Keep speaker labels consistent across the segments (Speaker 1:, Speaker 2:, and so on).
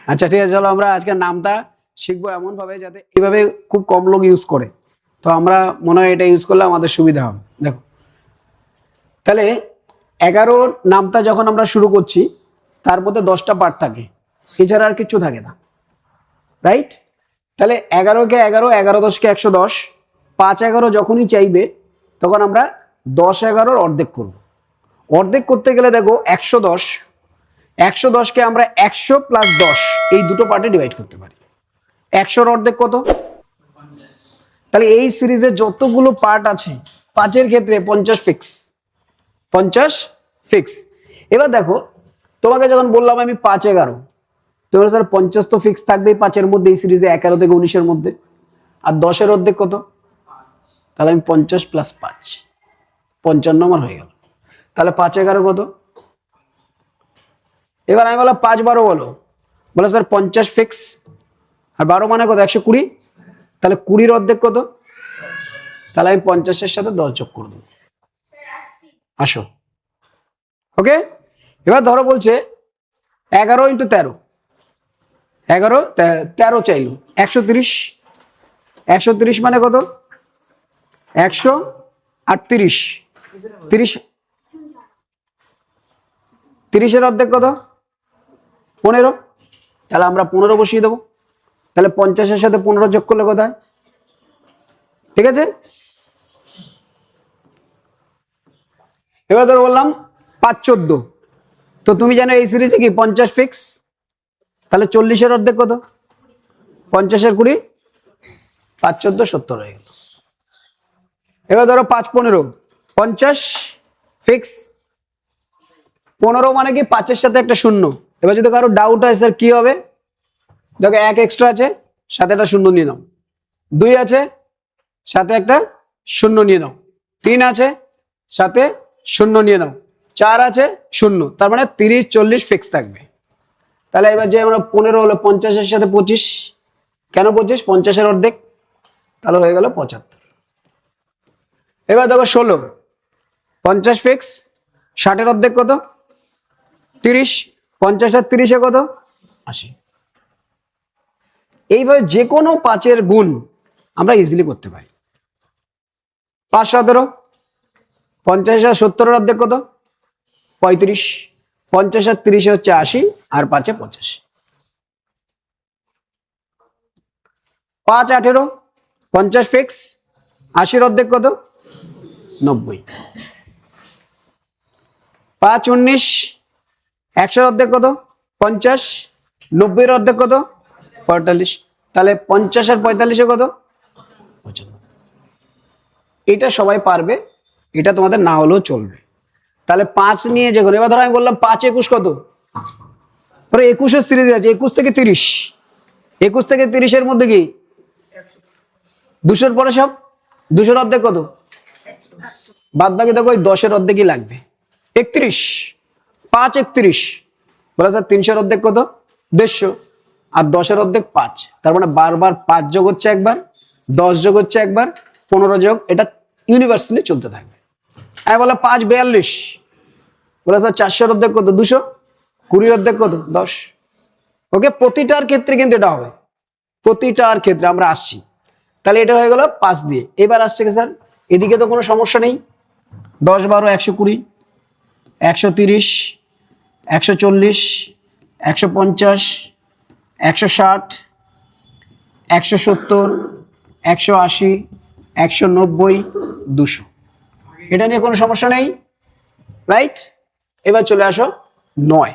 Speaker 1: আচ্ছা ঠিক আছে, চলো আমরা আজকে নামটা শিখবো এমন ভাবে যাতে এইভাবে খুব কম লোক ইউজ করে। তো আমরা মনে হয় এটা ইউজ করলে আমাদের সুবিধা হবে। দেখো তাহলে 11 নামটা যখন আমরা শুরু করছি তার মধ্যে 10টা পার্ট থাকে, এছাড়া আর কিছু থাকে না, রাইট? তাহলে 11কে 11, 11 10কে 110, 5 11 যখনই চাইবে তখন আমরা 10 11-র অর্ধেক করব। অর্ধেক করতে গেলে দেখো 110, 110কে আমরা 100 প্লাস 10 এই দুটো পার্টে ডিভাইড করতে পারি। 100-র অর্ধেক কত? তাহলে এই সিরিজে যতগুলো পার্ট আছে 5-এর ক্ষেত্রে 50 ফিক্স, 50 ফিক্স। এবার দেখো তোমাকে যখন বললাম আমি 5 11, তোমার স্যার 50 তো ফিক্স থাকবেই 5-এর মধ্যে, এই সিরিজে 11 থেকে 19-এর মধ্যে। আর 10-এর অর্ধেক কত? তাহলে আমি 50 প্লাস 5, 55 আমার হয়ে গেল। তাহলে 5 11 কত? এবার আমি বললাম 5 12 বলো, বলে স্যার 50 ফিক্স, আর 12 মানে কত? 120। তাহলে 20-র অর্ধেক কত? তাহলে আমি 50-এর সাথে 10 যোগ করে দেবো। আসো, ওকে। এবার ধরো বলছে 11 ইন্টু 13, 11 13 চাইলো 130, 130 মানে কত? 130, 30, 30-এর অর্ধেক কত? 15। তাহলে আমরা 15 বসিয়ে দেবো। তাহলে 50-এর সাথে 15 যোগ করলে কত হয়? ঠিক আছে। এবার ধরো বললাম 5 14, তো তুমি জানো এই সিরিজে কি 50 ফিক্স, তাহলে 40-এর অর্ধেক কত? 50-এর 20, 5 14 70 হয়ে গেল। এবার ধরো 5 15, 50 ফিক্স, 15 মানে কি 5-এর সাথে একটা শূন্য। এবার যদি কারো ডাউট হয় স্যার কি হবে, দেখো 1 এক্সট্রা আছে, সাথে একটা শূন্য নিয়ে নাও। 2 আছে, সাথে একটা শূন্য নিয়ে নাও। 3 আছে, সাথে শূন্য নিয়ে নাও। 4 আছে, শূন্য। তার মানে 30 40 ফিক্স থাকবে। তাহলে এবার যে আমরা 15 হলো 50-এর সাথে 25, কেন 25? 50-এর অর্ধেক, তাহলে হয়ে গেল 75। এবার দেখো 16, 50 ফিক্স, 60-এর অর্ধেক কত? 30, 50 আর 30-এ কত? 80। এইভাবে যে কোনো 5-এর গুণ আমরা ইজিলি করতে পারি। 5 17, 50 আর 70-এর অর্ধেক কত? 35, 50 আর 30-এ হচ্ছে 80, আর 5-এ 85। 5 18, 50 ফিক্স, 80-এর অর্ধেক কত? 90। 5 19, 100-এর অর্ধেক কত? 50, 90-এর অর্ধেক কত? 45। তাহলে 50 আর 45-এ কত? 95। এটা সবাই পারবে, এটা তোমাদের না হলেও চলবে। তাহলে 5 নিয়ে যখন, এবার ধরো আমি বললাম 5 21 কত? ধরো 21-এর সিরিজ আছে, 21 থেকে 30, 21 থেকে 30-এর মধ্যে কি 200-র পরে সব 200-র অর্ধেক কত? বাদ বাকি দেখো ওই 10-এর অর্ধেকই লাগবে। 31, 5 31, বলে স্যার 300-র অর্ধেক কত? 150, আর 10-এর অর্ধেক 5। তার মানে বারবার 5 যোগ হচ্ছে একবার, 10 যোগ হচ্ছে একবার, 15 যোগ, এটা ইউনিভার্সালি চলতে থাকবে। আমি বললাম 5 42, বলে স্যার 400-র অর্ধেক কত? 200, 20-র অর্ধেক কত? 10। ওকে, প্রতিটার ক্ষেত্রে কিন্তু এটা হবে, প্রতিটার ক্ষেত্রে আমরা আসছি। তাহলে এটা হয়ে গেল 5 দিয়ে। এবার আসছে কি স্যার, এদিকে তো কোনো সমস্যা নেই। 10 12 120, 130, 140, 150, 160, 170, 180, 190, 200। এটা নিয়ে কোনো সমস্যা নেই, রাইট? এবার চলে আসো 9।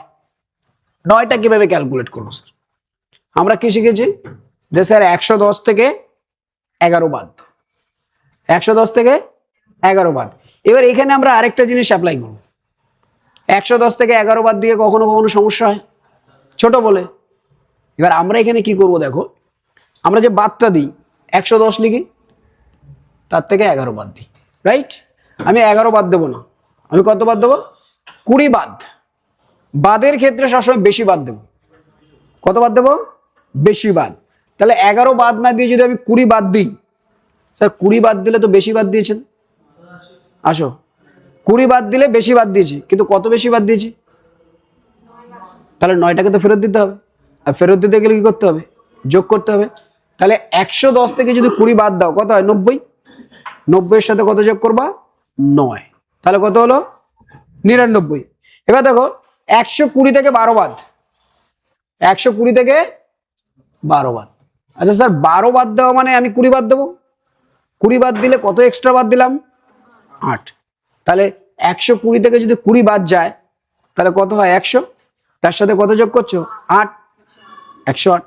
Speaker 1: 9টা কিভাবে ক্যালকুলেট করবো স্যার? আমরা কি শিখেছি যে স্যার 110 থেকে 11 বাদ, 110 থেকে 11 বাদ। এবার এখানে আমরা আরেকটা জিনিস অ্যাপ্লাই করব। 110 থেকে 11 বাদ দিয়ে কখনো কখনো সমস্যা হয়, ছোট বলে। এবার আমরা এখানে কি করব দেখো, আমরা যে বাদটা দিই 110 লিখি, তার থেকে 11 বাদ দিই, রাইট? আমি 11 বাদ দেবো না, আমি কত বাদ দেবো? 20 বাদ। বাদের ক্ষেত্রে সবসময় বেশি বাদ দেবো। কত বাদ দেবো? বেশি বাদ। তাহলে 11 বাদ না দিয়ে যদি আমি 20 বাদ দিই, স্যার 20 বাদ দিলে তো বেশি বাদ দিয়েছেন। আসো, 20 বাদ দিলে বেশি বাদ দিয়েছি, কিন্তু কত বেশি বাদ দিয়েছি? তাহলে 9টাকে তো ফেরত দিতে হবে। আর ফেরত দিতে গেলে কি করতে হবে? যোগ করতে হবে। তাহলে 110 থেকে যদি 20 বাদ দাও কত হয়? 90। 90 এর সাথে কত যোগ করবা? 9। তাহলে কত হলো? 99। এবার দেখো 120 থেকে 12 বাদ, 120 থেকে 12 বাদ। আচ্ছা স্যার 12 বাদ দেওয়া মানে আমি 20 বাদ দেবো? 20 বাদ দিলে কত এক্সট্রা বাদ দিলাম? 8। তাহলে 120 থেকে যদি 20 বাদ যায় তাহলে কত হয়? 100। তার সাথে কত যোগ করছো? 8। 108।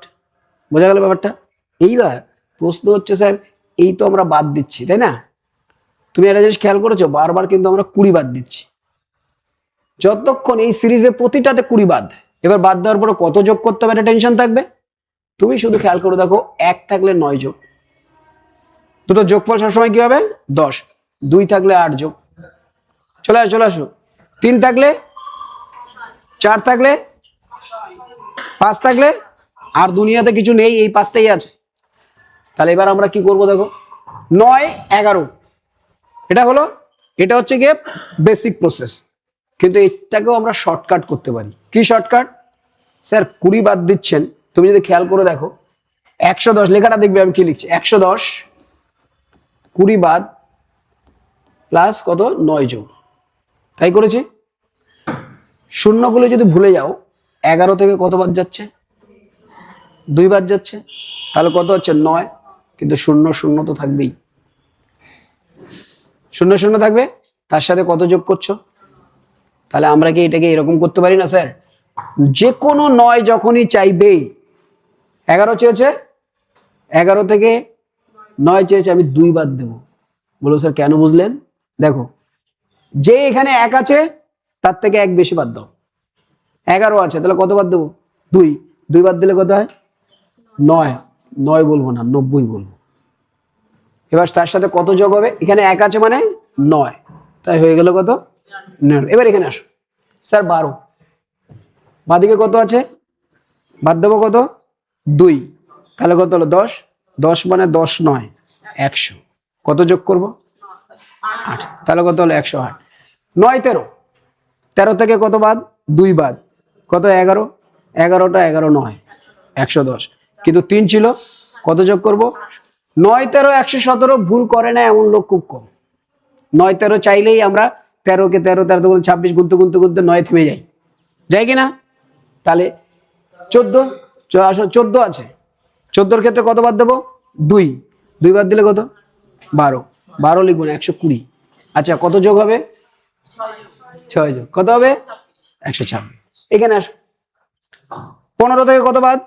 Speaker 1: বোঝা গেল ব্যাপারটা? এইবার প্রশ্ন হচ্ছে স্যার এই তো আমরা বাদ দিচ্ছি তাই না? তুমি একটা জিনিস খেয়াল করেছো, বারবার কিন্তু আমরা 20 বাদ দিচ্ছি। যতক্ষণ এই সিরিজে প্রতিটাতে 20 বাদ, এবার বাদ দেওয়ার পরে কত যোগ করতে হবে এটা টেনশন থাকবে। তুমি শুধু খেয়াল করে দেখো 1 থাকলে 9 যোগ, দুটো যোগফল সবসময় কি হবে? 10। 2 থাকলে 8 যোগ, চলে আসো। 3 থাকলে, 4 থাকলে, 5 থাকলে, আর দুনিয়াতে কিছু নেই, এই 5টাই আছে। তাহলে এবার আমরা কি করব দেখো, 9 11 এটা হলো, এটা হচ্ছে গিয়ে বেসিক প্রসেস। কিন্তু এটাকেও আমরা শর্টকাট করতে পারি। কি শর্টকাট? স্যার 20 বাদ দিচ্ছেন, তুমি যদি খেয়াল করে দেখো 110 লেখাটা দেখবে আমি কি লিখছি। 110 20 বাদ প্লাস কত? 9 যোগ, তাই করেছি। শূন্যগুলো যদি ভুলে যাও, 11 থেকে কত বাদ যাচ্ছে? 2 বাদ যাচ্ছে। তাহলে কত হচ্ছে? 9। কিন্তু 0 0 তো থাকবেই, 0 0 থাকবে, তার সাথে কত যোগ করছো? তাহলে আমরা কি এটাকে এরকম করতে পারি না স্যার? যে কোনো 9 যখনই চাইবে, 11 চেয়েছে, 11 থেকে 9 চেয়েছে, আমি 2 বাদ দেবো। বলো স্যার কেন? বুঝলেন? দেখো যে এখানে 1 আছে তার থেকে 1 বেশি বাদ দাও। 11 আছে তাহলে কত বাদ দেবো? 2। 2 বাদ দিলে কত হয়? 9। 9 বলবো না, 90 বলবো। এবার তার সাথে কত যোগ হবে? এখানে 1 আছে মানে 9, তাই হয়ে গেল কত? 9। এবার এখানে আসো স্যার 12, বাদিকে কত আছে? বাদ দেবো কত? 2। তাহলে কত হলো? 10। 10 মানে 10 9 100, কত যোগ করব? 8। তাহলে কত হলো? 108। 9 13, 13 থেকে কত বাদ? 2 বাদ, কত? 11। 11টা 11 9 110, কিন্তু 3 ছিল, কত যোগ করব? 9 13 117। ভুল করে না এমন লোক খুব কম। 9 13 চাইলেই আমরা 13 কে 13 13 গুণ 26 গুনতে গুনতে গুনতে 9 থেমে যাই কি না? তাহলে 14, 14 আছে, 14 ক্ষেত্রে কত বাদ দেবো? 2। 2 বাদ দিলে কত? 12। 12 লিখবো না, 120। আচ্ছা কত যোগ হবে? 6 যোগ, কত হবে? 126। এখানে আসো, 15 থেকে কত বাদ?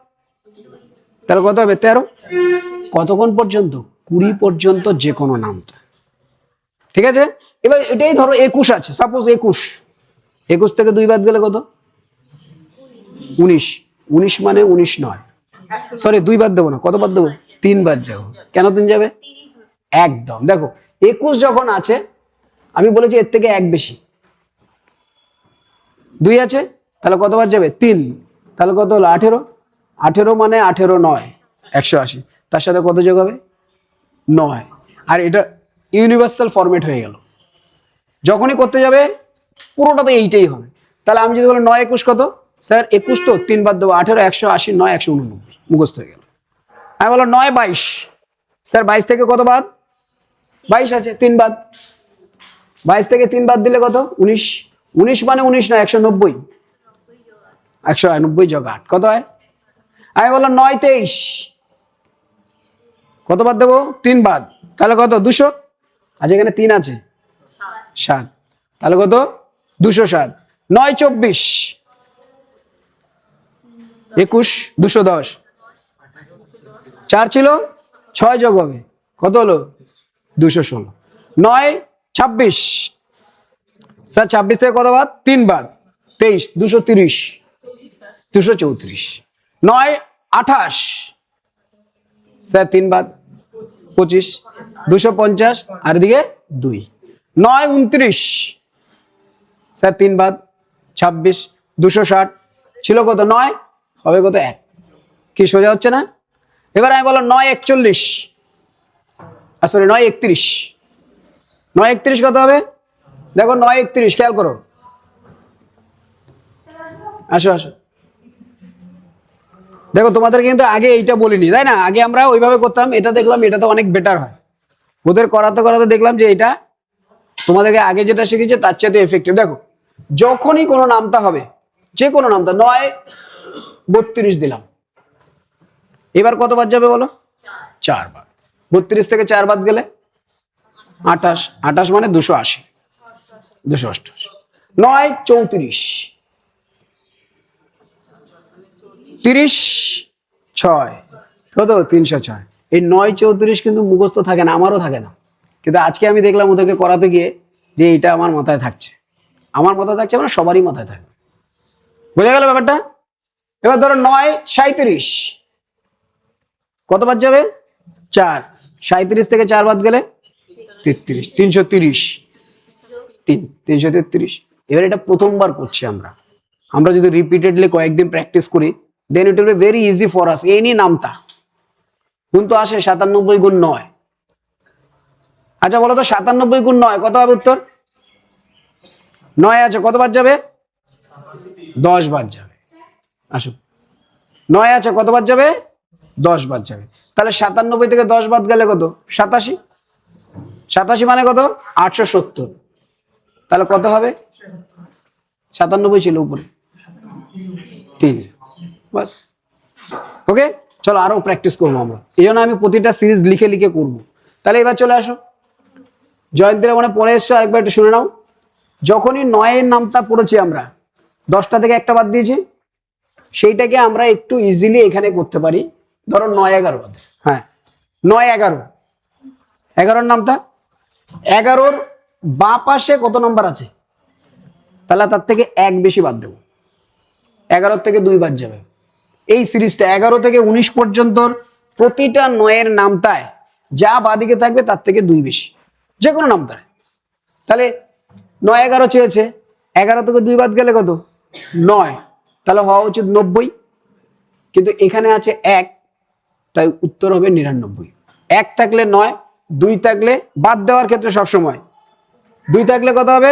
Speaker 1: তাহলে কত হবে? 13। কতক্ষণ পর্যন্ত? 20 পর্যন্ত যে কোনো নামতা। ঠিক আছে? এবার এটাই ধরো 21 আছে, সাপোজ 21। 21 থেকে 2 বাদ গেলে কত? 19। 19 মানে 19 নয়, সরি 2 বাদ দেবো না, কত বাদ দেবো? 3 বাদ যাবো। কেন 3 যাবে? একদম দেখো 21 যখন আছে, আমি বলেছি এর থেকে 1 বেশি, 2 আছে, তাহলে কত বাদ যাবে? 3। তাহলে কত হলো? 18। 18 মানে 18 9 180, তার সাথে কত যোগ হবে? 9। আর এটা ইউনিভার্সাল ফরম্যাট হয়ে গেল। যখনই করতে যাবে পুরোটাতে এইটাই হবে। তাহলে আমি যদি বলি 9 21 কত? স্যার 21 তো 3 বাদ দেবো, 18 180 9 189, মুখস্থ হয়ে গেল। আমি বললাম 9 22, স্যার 22 থেকে কত বাদ? 22 আছে, 3 বাদ। 22 থেকে 3 বাদ দিলে কত? 19। 19 মানে 19 নয় 190, 190 যোগ 8 কত হয়? আমি বললাম 9 23, কত বাদ দেবো? 3 বাদ, তাহলে কত? 200। আচ্ছা এখানে 3 আছে, 7, তাহলে কত? 207। 9 24 21 210, 4 ছিল, 6 যোগ হবে, কত হলো? 216। 9 26, স্যার 26 থেকে কত বাদ? 3 বাদ, 23 230 234। 9 28, স্যার 3 বাদ 25 250, আর এদিকে 2। 9 29, স্যার 3 বাদ 26 260, ছিল কত? 9 হবে কত? 1। কি সোজা হচ্ছে না? এবার আমি বললাম 9 41, সরি 9 31। 9 31 কত হবে? দেখো 9 31, খেয়াল করো, আসো আসো। দেখো তোমাদের কিন্তু আগে এইটা বলিনি, তাই না? আগে আমরা ওইভাবে করতাম, এটা দেখলাম এটা তো অনেক বেটার হয়। ওদের করাতে করাতে দেখলাম যে এটা তোমাদেরকে আগে যেটা শিখেছে তার চাইতে এফেক্টিভ। দেখো যখনই কোনো নামতা হবে, যে কোনো নামতা, 9 32 দিলাম, এবার কত বাদ যাবে বলো? 4 বাদ। 32 থেকে 4 বাদ গেলে 28, 28 মানে 280, 288। 9 34, 30 6 কত? 306। এই 9 34 কিন্তু মুখস্থ থাকে না, আমারও থাকে না, কিন্তু আজকে আমি দেখলাম ওদেরকে করাতে গিয়ে যে এটা আমার মাথায় থাকছে। আমার মাথায় থাকছে মানে সবারই মাথায় থাকে। বোঝা গেল ব্যাপারটা? এবার ধরো 9 37, কত বাদ যাবে? 4। 37 থেকে 4 বাদ গেলে 33, 330, 333। এবার এটা প্রথমবার করছি আমরা। আমরা যদি রিপিটেডলি কয়েকদিন প্র্যাকটিস করি, then it will be very easy for us. এনি নামতা গুণ তো আসে 97 গুণ 9। আচ্ছা বলো তো 97 গুণ 9 কত হবে উত্তর? 9 আছে, কত বাদ যাবে? 10 বাদ যাবে। আসো, 9 আছে, কত বাদ যাবে? 10 বাদ যাবে। তাহলে 97 থেকে 10 বাদ গেলে কত? 87। 87 মানে কত? 870। তাহলে কত হবে? 97 ছিল উপরে 3, বাস। ওকে, চলো আরো প্র্যাকটিস করবো আমরা, এই জন্য আমি প্রতিটা সিরিজ লিখে লিখে করবো। তাহলে এবার চলে আসো, জয়ন্তীরা মনে পড়ে এসছো, একবার একটু শুনে নাও। যখনই 9-এর নামটা পড়েছি আমরা, 10টা থেকে একটা বাদ দিয়েছি, সেইটাকে আমরা একটু ইজিলি এখানে করতে পারি। ধরো 9 11 বাদ, হ্যাঁ 9 11, 11-র নামটা, 11-র বাঁ পাশে কত নম্বর আছে? তাহলে তার থেকে 1 বেশি বাদ দেবো, 11 থেকে 2 বাদ যাবে। এই সিরিজটা 11 থেকে 19 পর্যন্ত প্রতিটা 9-এর নামতায় যা বাদিকে থাকবে তার থেকে 2 বেশি, যে কোনো নামতায়। তাহলে 9 11 চেয়েছে, 11 থেকে 2 বাদ গেলে কত? 9, তাহলে হওয়া উচিত 90, কিন্তু এখানে আছে 1, তাই উত্তর হবে 99। 1 থাকলে 9, 2 থাকলে বাদ দেওয়ার ক্ষেত্রে সবসময় 2 থাকলে কত হবে?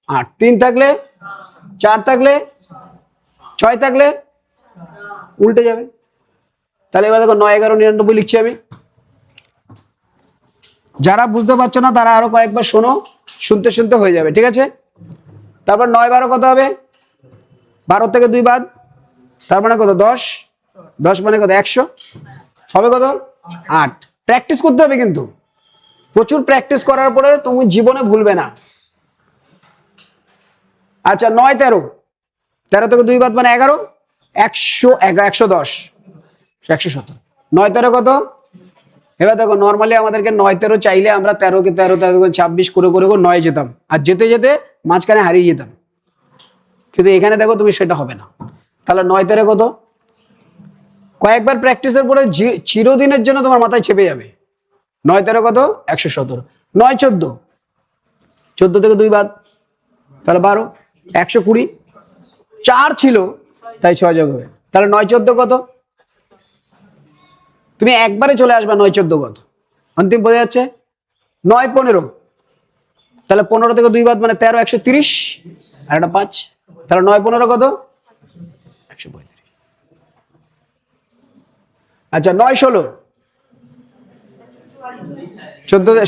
Speaker 1: 8, 3 থাকলে, 4 থাকলে, 6 থাকলে উল্টে যাবে। তাহলে এবার দেখো 9 11 99 লিখছি আমি। যারা বুঝতে পারছো না তারা আরো কয়েকবার শোনো, শুনতে শুনতে হয়ে যাবে, ঠিক আছে? তারপর 9 12 কত হবে? 12 থেকে 2 বাদ, তার মানে কত? 10, 10 মানে কত? 100, হবে কত? 8। প্র্যাকটিস করতে হবে কিন্তু, প্রচুর প্র্যাকটিস করার পরে তুমি জীবনে ভুলবে না। আচ্ছা 9 13, 13 থেকে 2 বাদ মানে 11, 100 110, 117। 9 13 কত? এবার দেখো নর্মালি আমাদেরকে 9 13 চাইলে আমরা 13 কে 13, 13 কে 26 করে করে 9 যেতাম, আর যেতে যেতে মাঝখানে হারিয়ে যেতাম, কিন্তু এখানে দেখো তুমি সেটা হবে না। তাহলে 9 13 কত? কয়েকবার প্র্যাকটিসের পরে চিরদিনের জন্য তোমার মাথায় চেপে যাবে। 9 13 কত? 117। 9 14, 14 থেকে 2 বাদ, তাহলে 12, 120। 4 ছিল তাই 6 যোগ হবে, তাহলে 9 14 কত? তুমি একবারে চলে আসবে 9 14 কত, অন্তিম বোঝা যাচ্ছে? 9 15, তাহলে 15 থেকে 2 বাদ মানে 13, 130 আর একটা 5, তাহলে 9 15 কত? 135। আচ্ছা 9 16,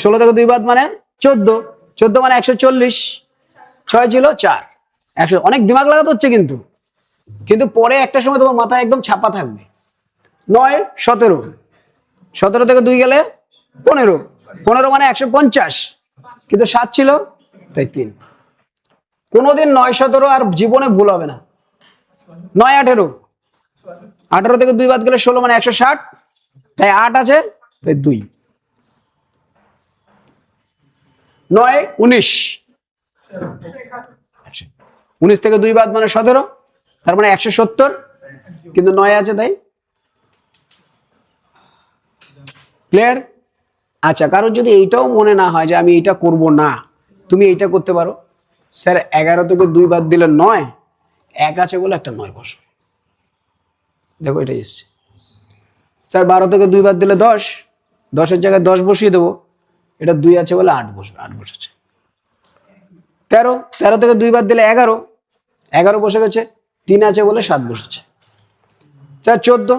Speaker 1: 16 থেকে 2 বাদ মানে 14, 14 মানে 140, 6 ছিল 4, 100। অনেক দিমাগ লাগাতে হচ্ছে কিন্তু, কিন্তু পরে একটা সময় তোমার মাথায় একদম ছাপা থাকবে। 9 17, 17 থেকে 2 গেলে 15, 15 মানে 150, কিন্তু 7 ছিল তাই 3। কোনোদিন 9 17 আর জীবনে ভুল হবে না। 9 18, 18 থেকে 2 বাদ গেলে 16 মানে 160, তাই 8 আছে তাই 2। 9 19, 19 থেকে 2 বাদ মানে 17, তার মানে 170, কিন্তু 9 আছে তাই। ক্লিয়ার? আচ্ছা, কারণ যদি এইটাও মনে না হয় যে আমি এইটা করব না, তুমি এইটা করতে পারো। স্যার 11 থেকে 2 বাদ দিলে 9, 1 আছে বলে একটা 9 বসবে, দেখো এটা এসছে। স্যার 12 থেকে 2 বাদ দিলে 10, 10-এর জায়গায় 10 বসিয়ে দেবো, এটা 2 আছে বলে 8 বসবে, 8 বসেছে। 13, 13 থেকে 2 বাদ দিলে 11, 11 বসে গেছে, 3 আছে বলে 7 বসেছে। স্যার 14,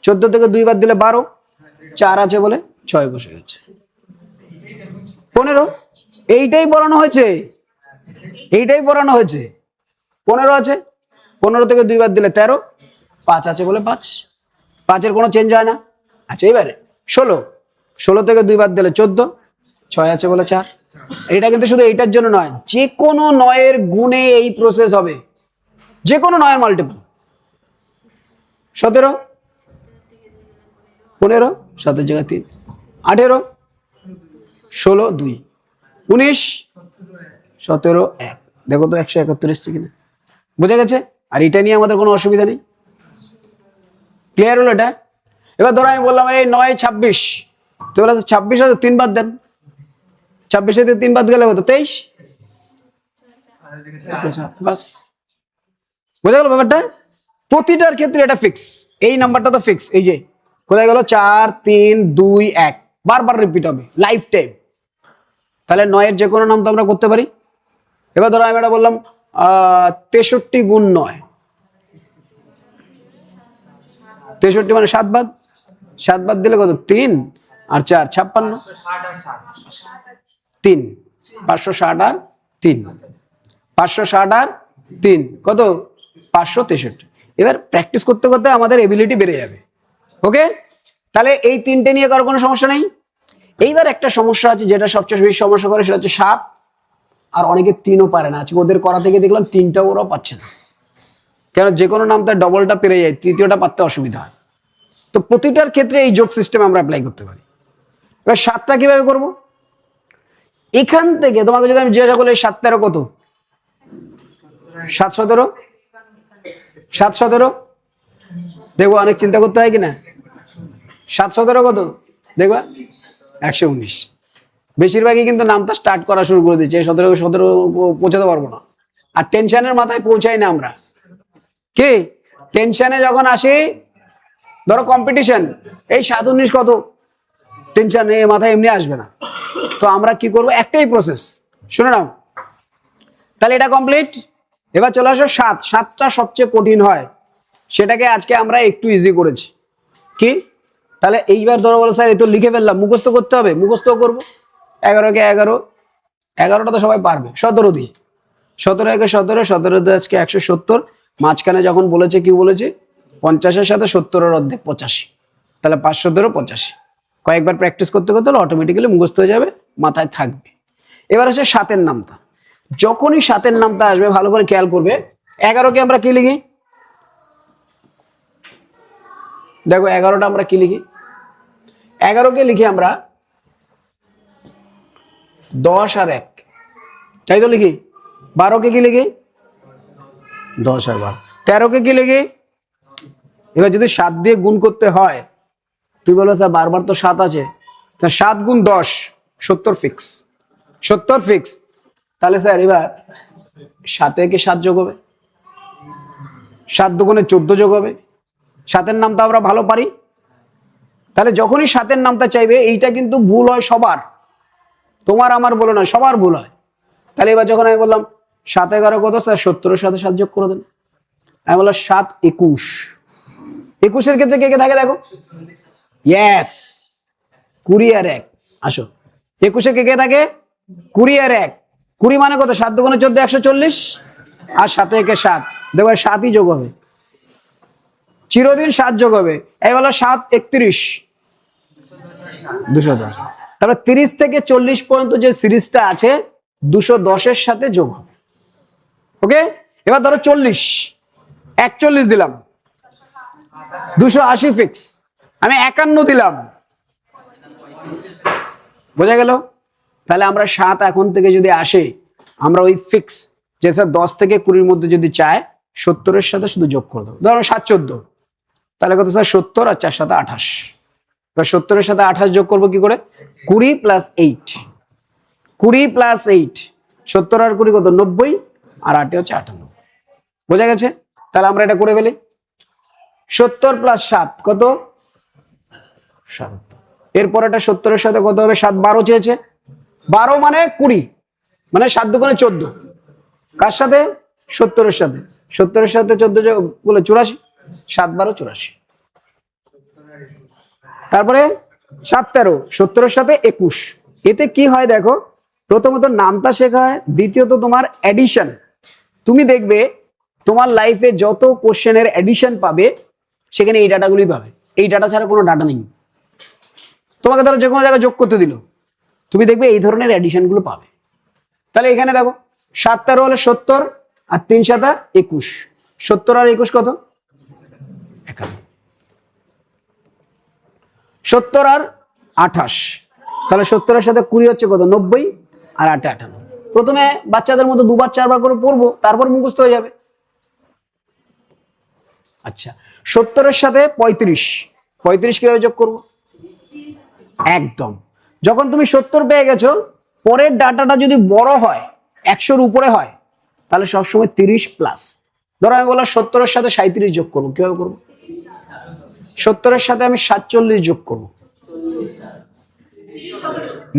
Speaker 1: 14 থেকে 2 বাদ দিলে 12, 4 আছে বলে 6 বসে গেছে। 15, এইটাই পড়ানো হয়েছে, এইটাই পড়ানো হয়েছে। 15 আছে, 15 থেকে 2 বাদ দিলে 13, 5 আছে বলে 5, 5-এর কোনো চেঞ্জ হয় না। আচ্ছা এবারে 16, 16 থেকে 2 বাদ দিলে 14, 6 আছে বলে 4। এটা কিন্তু শুধু এইটার জন্য নয়, যে কোনো 9-এর গুণে এই প্রসেস হবে, যে কোনো 9-এর মাল্টিপল। 17, 15, 7-এর জায়গায় 3, 18, 16, 2, 19, 17, 1। দেখো তো 171 এসছে কিনা, বোঝা গেছে? আর এটা নিয়ে আমাদের কোনো অসুবিধা নেই, ক্লিয়ার হলো এটা? এবার ধরো আমি বললাম এই 9, 26, তো বলে 26 আছে 3 বাদ দেন, 26 থেকে 3 বাদ গেলে কত? 23, বাস, বোঝা গেল ব্যাপারটা? প্রতিটার ক্ষেত্রে এটা ফিক্স, এই নাম্বারটা তো ফিক্স। এই যে কোথায় গেল? 4, 3, 2, 1, বারবার রিপিট হবে লাইফ টাইম। তাহলে 9-এর যে কোনো নাম তো আমরা করতে পারি। এবার ধরো আমি এটা বললাম 63 গুণ 9, 63 মানে 7 বাদ, 7 বাদ দিলে কত? 3 আর 4, 56, 3, 560 আর 3, 560 আর 3 কত? 563। এবার প্র্যাকটিস করতে করতে আমাদের এবিলিটি বেড়ে যাবে। ওকে, তাহলে এই 3টে নিয়ে কারো কোনো সমস্যা নেই। এইবার একটা সমস্যা আছে যেটা সবচেয়ে বেশি সমস্যা করে, সেটা হচ্ছে 7। আর অনেকে 3ও পারে না। আজকে ওদের করা থেকে দেখলাম 3টাও ওরাও পাচ্ছে না, কেন? যে কোনো নাম তার ডবলটা পেরে যায়, তৃতীয়টা পারতে অসুবিধা হয়। তো প্রতিটার ক্ষেত্রে এই যোগ সিস্টেম আমরা অ্যাপ্লাই করতে পারি। এবার 7টা কিভাবে করব? এখান থেকে তোমাকে যদি আমি জিজ্ঞাসা করলে 7 13 কত? 7 17, 7 17, দেখবো অনেক চিন্তা করতে হয় কিনা। 7 17 কত? দেখবা 119। বেশিরভাগই কিন্তু নামটা স্টার্ট করা শুরু করে দিচ্ছে 17 পৌঁছাতে পারবো না। আর টেনশনের মাথায় পৌঁছাই না আমরা। কি টেনশনে যখন আসি, ধরো কম্পিটিশন, এই 7 19 কত? টেনশন এ মাথায় এমনি আসবে না। তো আমরা কি করব? একটাই প্রসেস, শুনে নাও। তাহলে এটা কমপ্লিট। এবার চলে আসো 7। 7টা সবচেয়ে কঠিন হয়, সেটাকে আজকে আমরা একটু ইজি করেছি। কি? তাহলে এইবার ধরো বলো স্যার এই তো লিখে ফেললাম, মুখস্থ করতে হবে। মুখস্থ করবো। 11 কে 11, 11টা তো সবাই পারবে। 17 দিয়ে, 17 একে 17, 17 দিয়ে আজকে 170। মাঝখানে যখন বলেছে কি বলেছে? 50-এর সাথে 70-এর অর্ধেক 85, তাহলে 517 85। কয়েকবার প্র্যাকটিস করতে করতে অটোমেটিক্যালি মুখস্থ হয়ে যাবে, মাথায় থাকবে। এবার আসে 7-এর নামটা। যখনই 7-এর নামটা আসবে ভালো করে খেয়াল করবে। 11কে আমরা কি লিখি? দেখো 11টা আমরা কি লিখি? 11কে লিখি আমরা 10 আর 1, তাই তো লিখি। 12কে কি লিখি? 10 আর 12। 13কে কি লিখি? এবার যদি 7 দিয়ে গুণ করতে হয়, তুই বলো স্যার বারবার তো 7 আছে, তা 7 গুণ 10, 70 ফিক্স, 70 ফিক্স। তাহলে স্যার এবার 7-এ কি 7 যোগ হবে, 7 দুগুণে 14 যোগ হবে। 7-এর নামটা আমরা ভালো পারি। তাহলে যখনই 7-এর নামটা চাইবে, এইটা কিন্তু ভুল হয় সবার, তোমার আমার বলো না, সবার ভুল হয়। তাহলে এবার যখন আমি বললাম 7 11 কত স্যার? 70-এর সাথে 7 যোগ করে দেন। আমি বললাম 7 21। 21-এর ক্ষেত্রে কে কে থাকে দেখো? ইয়েস, 20 আর 1। আসো 21-এ কে কে থাকে? 20 আর 1। 20 মানে কত? 7 দুগুণে 14, 140। আর 7 একে 7, দেখো 7ই যোগ হবে, চিরদিন 7 যোগ হবে। এই বলো 7 31, 210। তারপরে 30 থেকে 40 পর্যন্ত যে সিরিজটা আছে 210-এর সাথে যোগ হবে। ওকে, এবার ধরো 40, 41 দিলাম, 280 ফিক্স। আমি 51 দিলাম, বোঝা গেল? তাহলে আমরা 7 এখন থেকে যদি আসে, আমরা ওই ফিক্স যে স্যার 10 থেকে 20-র মধ্যে যদি চায় 70-এর সাথে শুধু যোগ করে দেবো। ধরো 7 14, তাহলে কত স্যার? 70 আর 4 7 28। এবার 70-এর সাথে 28 যোগ করবো কি করে? 20 + 8, 20 + 8, 70 আর 20 কত? 90, আর 8 হচ্ছে 98। বোঝা গেছে? তাহলে আমরা এটা করে ফেলি। 70 + 7 কত? 77। এরপর এটা 70-এর সাথে কত হবে? 7 12 চেয়েছে, 12 মানে 20, মানে 7 দুগুণে 14। কার সাথে? 70-এর সাথে। 70-এর সাথে 14 যোগ করলে 84, 7 12 84। তারপরে 7 13, 70-এর সাথে 21। এতে কি হয় দেখো, প্রথমত নামতা শেখা হয়, দ্বিতীয়ত তোমার অ্যাডিশন। তুমি দেখবে তোমার লাইফে যত কোশ্চেনের অ্যাডিশন পাবে সেখানে এই ডাটাগুলি পাবে, এই ডাটা ছাড়া কোনো ডাটা নেই। তোমাকে ধরো যে কোনো জায়গায় যোগ করতে দিল, তুমি দেখবে এই ধরনের অ্যাডিশনগুলো পাবে। তাহলে এখানে দেখো 7 13 হলে 70 আর 3 7 21, 70 আর 21 কত? 51। 70 আর 28, তাহলে 70-এর সাথে 20 হচ্ছে কত? 90, আর 8 58। প্রথমে বাচ্চাদের মতো দুবার চারবার করে পড়বো, তারপর মুখস্থ হয়ে যাবে। আচ্ছা, 70-এর সাথে 35, 35 কিভাবে যোগ করবো? একদম, যখন তুমি 70 পেয়ে গেছো, পরের ডাটাটা যদি বড় হয়, 100-র উপরে হয়, তাহলে সবসময় 30 প্লাস। ধরো আমি বললাম 70-এর সাথে 37 যোগ করবো, কিভাবে করবো? 70-এর সাথে আমি 47 যোগ করবো।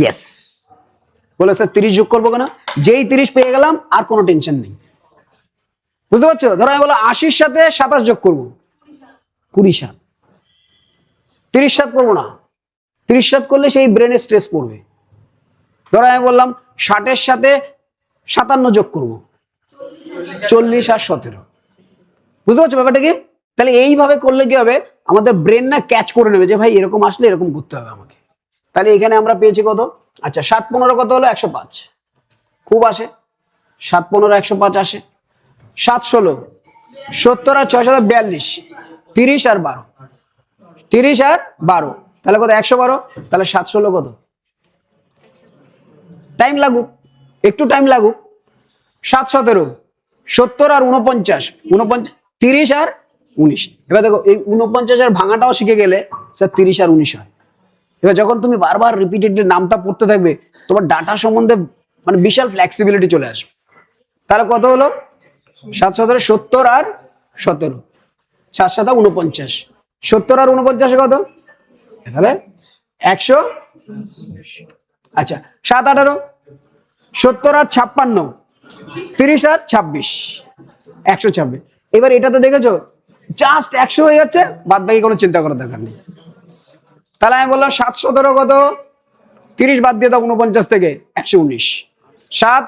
Speaker 1: ইয়েস, বলে স্যার 30 যোগ করবো কেন? যেই 30 পেয়ে গেলাম আর কোনো টেনশন নেই। বুঝতে পারছো? ধরো আমি বললাম 80-র সাথে 27 যোগ করবো, 27। 30 করবো না, 30 করলে সেই ব্রেনে স্ট্রেস পড়বে। ধরো আমি বললাম 60-এর সাথে 57 যোগ করবো, 40 আর 17। বুঝতে পারছো ব্যাপারটা কি? তাহলে এইভাবে করলে কি হবে, আমাদের ব্রেন না ক্যাচ করে নেবে যে ভাই এরকম আসলে এরকম করতে হবে আমাকে। তাহলে এখানে আমরা পেয়েছি কত? আচ্ছা, 7 15 কত হলো? 105। খুব আসে, 7 15 105 আসে। 7 16, 70 আর 6 7 42, 30 আর 12, 30 আর 12, তাহলে কত? 112। তাহলে 7 16 কত? টাইম লাগুক, একটু টাইম লাগুক। 7 17, 70 আর 49, 30 আর 19। এবার দেখো এই 49 আর ভাঙাটাও শিখে গেলে স্যার 30 আর 19 হয়। এবার যখন তুমি বারবার রিপিটেডলি নামটা পড়তে থাকবে, তোমার ডাটা সম্বন্ধে মানে বিশাল ফ্লেক্সিবিলিটি চলে আসবে। তাহলে কত হলো? 7 17 70 আর 17, 7 7 49, 70 আর 49 কত? তাহলে 100। আচ্ছা, 7 18, 70 আর 56, 30 আর 26, 126। এবার এটাতে দেখেছো জাস্ট 100 হয়ে যাচ্ছে, বাদ বাকি কোনো চিন্তা করার দরকার নেই। তাহলে আমি বললাম 7 17 কত? 30 বাদ দিয়ে দাও 49 থেকে, 119। 7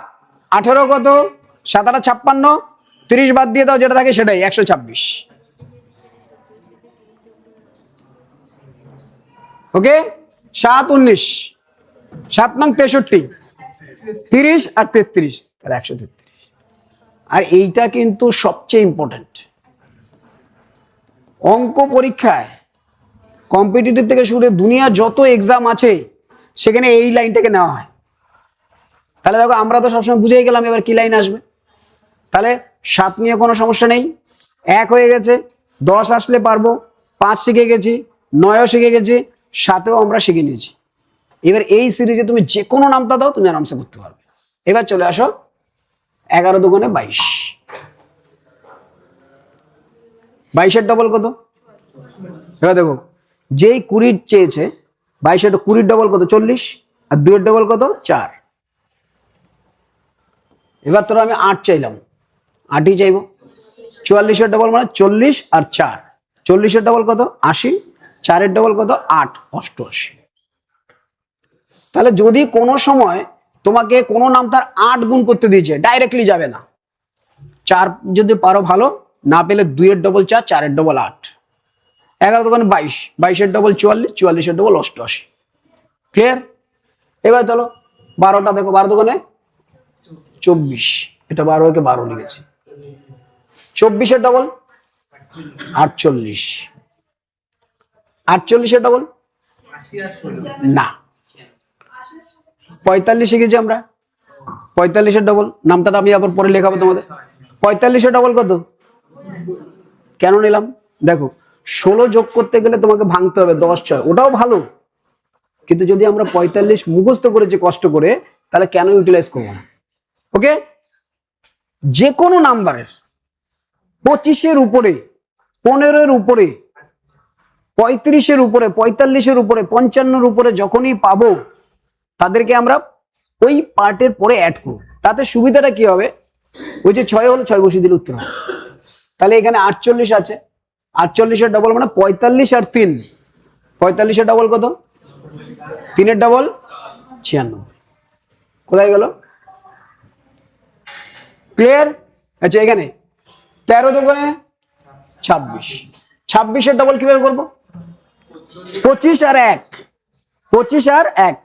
Speaker 1: 18 কত? 7 8 56, 30 বাদ দিয়ে দাও যেটা থাকে সেটাই, 126। ওকে, 7 19, 7 নং 63, 30 আর 33, তাহলে 133। আর এইটা কিন্তু সবচেয়ে ইম্পর্টেন্ট অঙ্ক পরীক্ষায়, কম্পিটিটিভ থেকে শুরু করে দুনিয়া যত এক্সাম আছে সেখানে এই লাইনটাকে নেওয়া হয়। তাহলে দেখো আমরা তো সবসময় বুঝেই গেলাম এবার কি লাইন আসবে। তাহলে 7 নিয়ে কোনো সমস্যা নেই, 1 হয়ে গেছে। 10 আসলে পারবো, 5 শিখে গেছি, 9ও শিখে গেছি, 7ও আমরা শিখে নিয়েছি। এবার এই সিরিজে তুমি যে কোনো নামটা দাও তুমি আরামসে করতে পারবে। এবার চলে আসো 11 দুগুণে 22, 22-এর ডবল কত? এবার দেখো যেই 20 চেয়েছে, 22-এর 20-এর ডবল কত? 40, আর 2-এর ডবল কত? 4। এবার তোরা আমি 8 চাইলাম, 8ই চাইবো। 44-এর ডবল মানে 40 আর 4, 40-এর ডবল কত? 80, 4-এর ডবল কত? 8, 88। তাহলে যদি কোনো সময় তোমাকে কোনো নাম তার 8 গুণ করতে দিয়েছে, ডাইরেক্টলি যাবে না। 4 যদি পারো ভালো, না পেলে 2-এর ডবল 4, 4-এর ডবল 8, 11 দুগুণে 22, 22-এর ডবল 44, 44-এর ডবল 88। ক্লিয়ার? এবার চলো 12টা দেখো, 12 দুগুণে 24, এটা 12-কে 12 লিখেছি। 24-এর ডবল 48, 48-এর ডবল না, 45 শিখেছি আমরা। 45-এর ডবল নামটা আমি আবার পরে লেখাবো তোমাদের। 45-এর ডবল কত? কেন নিলাম দেখো, 16 যোগ করতে গেলে তোমাকে ভাঙতে হবে 10 6, ওটাও ভালো, কিন্তু যদি আমরা 45 মুখস্থ করেছি কষ্ট করে, তাহলে কেন ইউটিলাইজ করবো না? ওকে, যে কোনো নাম্বারের 25-এর উপরে, 15-এর উপরে, 35-এর উপরে, 45-এর উপরে, 55-এর উপরে যখনই পাবো তাদেরকে আমরা ওই পার্টের পরে অ্যাড করব। তাতে সুবিধাটা কি হবে, ওই যে 6 হলো 6 বসিয়ে দিলে উত্তর হবে। তাহলে এখানে 48 আছে, 48-এর ডবল মানে 45 আর 3, 45-এর ডবল কত? 3-এর ডবল 96। কোথায় গেল? ক্লিয়ার? আচ্ছা এখানে 13 দোকানে 26, 26-এর ডবল কিভাবে করবো? 25 আর 1, 25 আর 1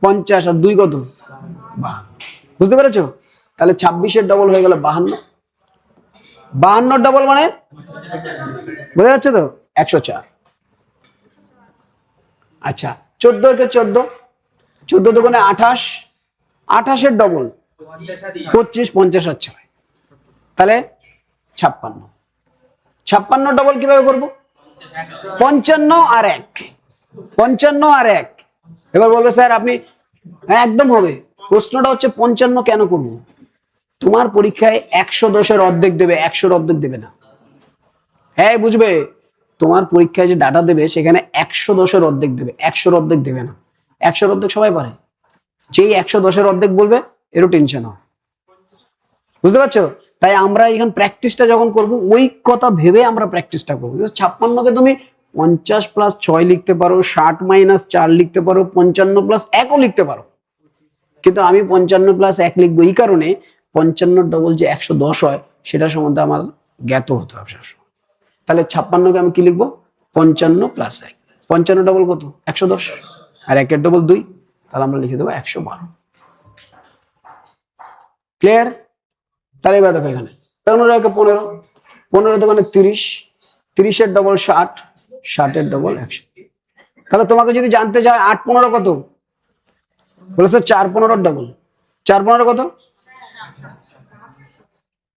Speaker 1: 50 আর 2 কত? 52। বুঝতে পেরেছো? তাহলে 26-এর ডবল হয়ে গেল 52, 52-এর ডবল মানে বোঝা যাচ্ছে তো? 104। আচ্ছা 14-কে 14, 14 দোকানে 28, 28-এর ডবল 25, 50 আর 6, তাহলে 56। 56 ডবল কিভাবে করবো? 55 আর 1, 55 আর 1। এবার বলবে স্যার আপনি, হ্যাঁ একদম হবে। প্রশ্নটা হচ্ছে 55 কেন করব? তোমার পরীক্ষায় 110-এর অর্ধেক দেবে, 100-এর অর্ধেক দেবে না। হ্যাঁ বুঝবে, তোমার পরীক্ষায় যে ডাটা দেবে সেখানে 110-এর অর্ধেক দেবে, 100-এর অর্ধেক দেবে না। 100-এর অর্ধেক সবাই পারে, যেই 110-এর অর্ধেক বলবে এরও টেনশন হয়। বুঝতে পারছো? তাই আমরা এখানে প্র্যাকটিসটা যখন করব ওই কথা ভেবে আমরা প্র্যাকটিসটা করবো। 56-কে তুমি 50 + 6 লিখতে পারো, 60 - 4 লিখতে পারো, 55 + 1ও লিখতে পারো, কিন্তু আমি 55 + 1 লিখবো এই কারণে 55-এর ডবল যে 110 হয় সেটা সম্বন্ধে আমার জ্ঞাত হতে হবে সবসময়। তাহলে 56-কে আমি কি লিখবো? 55 + 1। 55 ডবল কত? 110, আর 1-এর ডবল 2, তাহলে আমরা লিখে দেবো 112। ক্লিয়ার? তাহলে এবার দেখো এখানে 15-এর 15, 15 দোকানে 30, 30-এর ডবল 60, 60-এর ডবল 100। তাহলে তোমাকে যদি জানতে চায় 8-15 কত, বলেছে 4-15-এর ডবল। 4-15 কত?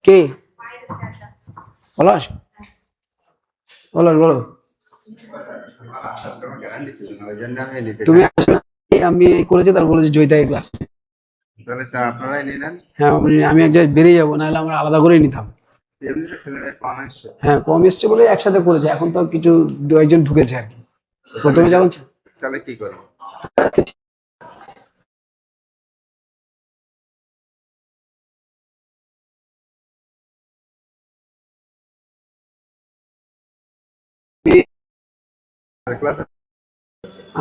Speaker 1: কে পলাশ? পলাশ বলো। তুমি আমি করেছি, তার বলেছি জয়িতাকে ক্লাস। হ্যাঁ আমি এক জায়গায় বেরিয়ে যাবো, নাহলে আমরা আলাদা করেই নিতাম। হ্যাঁ কম এসছে বলে একসাথে করেছে, এখন তো কিছু 2-1 জন ঢুকেছে আর কি। প্রথমে যখন
Speaker 2: তাহলে কি করবো?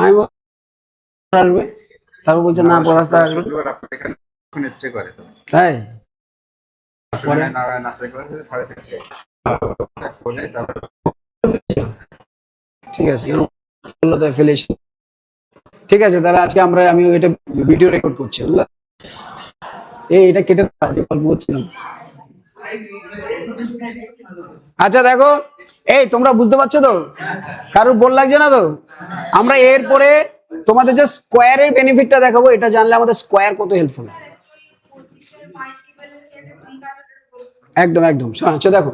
Speaker 1: আমি আসবে, তারপর বলছে না পড়াশোনা আসবে, তাই ঠিক আছে ফেলে। ঠিক আছে তাহলে আজকে আমি এটা ভিডিও রেকর্ড করছি, বুঝলা? এটা কেটে গল্প করছিলাম। আচ্ছা দেখো, এই তোমরা বুঝতে পারছো তো? কারোর বল লাগছে না তো? আমরা এরপরে তোমাদের যে স্কোয়ারের বেনিফিটটা দেখাবো, এটা জানলে আমাদের স্কোয়ার কত হেল্পফুল। একদম একদম। আচ্ছা দেখো,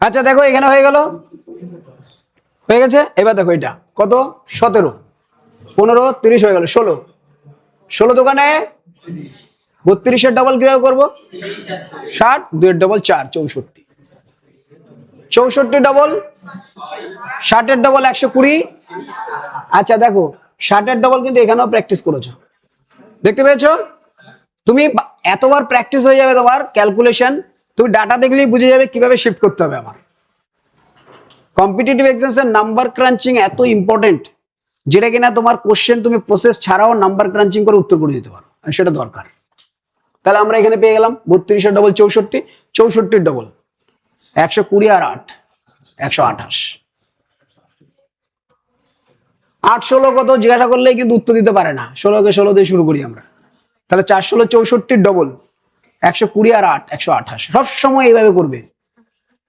Speaker 1: আচ্ছা দেখো এখানে হয়ে গেল, হয়ে গেছে। এবার দেখো এটা কত? 17, 15, 30 হয়ে গেল 16, 16 দোকানে 32-এর ডবল কিভাবে করবো? 60, 2-এর ডবল 4, 64, 64 ডবল 60-এর ডবল 120। আচ্ছা দেখো 60-এর ডবল কিন্তু এখানেও প্র্যাকটিস করেছো, দেখতে পেয়েছো? তুমি এতবার প্র্যাকটিস হয়ে যাবে তোমার ক্যালকুলেশন, তুমি ডাটা দেখলেই বুঝে যাবে কিভাবে শিফট করতে হবে। আমার কম্পিটিটিভ এক্সামসের নাম্বার ক্রাঞ্চিং এত ইম্পর্টেন্ট, যেটা কিনা তোমার কোশ্চেন তুমি প্রসেস ছাড়াও নাম্বার ক্রাঞ্চিং করে উত্তর করে দিতে পারো, সেটা দরকার। তাহলে আমরা এখানে পেয়ে গেলাম 32-এর ডবল 64, 64-এর ডবল 120 আর 8, 128। 8-16 কত জিজ্ঞাসা করলেই কিন্তু উত্তর দিতে পারে না, 16-কে 16 দিয়ে শুরু করি আমরা। তাহলে 4-16 64-এর ডবল 120 আর 8, 128। সবসময় এইভাবে করবে।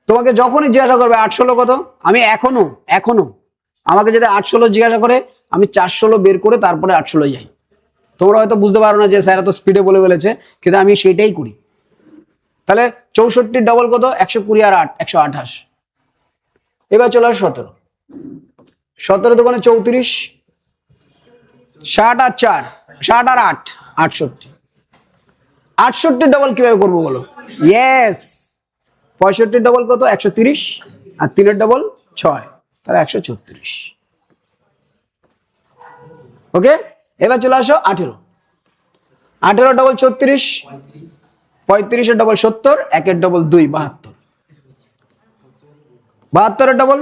Speaker 1: তোমাকে যখনই জিজ্ঞাসা করবে 8-16 কত, আমি এখনো আমাকে যদি 8-16 জিজ্ঞাসা করে আমি 4-16 বের করে তারপরে 8-16 যাই। তোমরা হয়তো বুঝতে পারো না যে স্যার এত স্পিডে বলে ফেলেছে, কিন্তু আমি সেটাই করি। তাহলে 64-এর ডবল কত? 120 আর 8, 128। এবার চলে আসো 17, 17 দোকানে 34, 60 আর 4, 60 আর 8, 68। 68-এর ডবল কিভাবে করবো বলো? ইয়েস, 65-এর ডবল কত? 130, আর 3-এর ডবল 6, তাহলে 134। ওকে, এবার চলে আসো 18, 18 ডবল 36, 35-এর ডবল 70, 1-এর ডবল 2, 72, 72-এর ডবল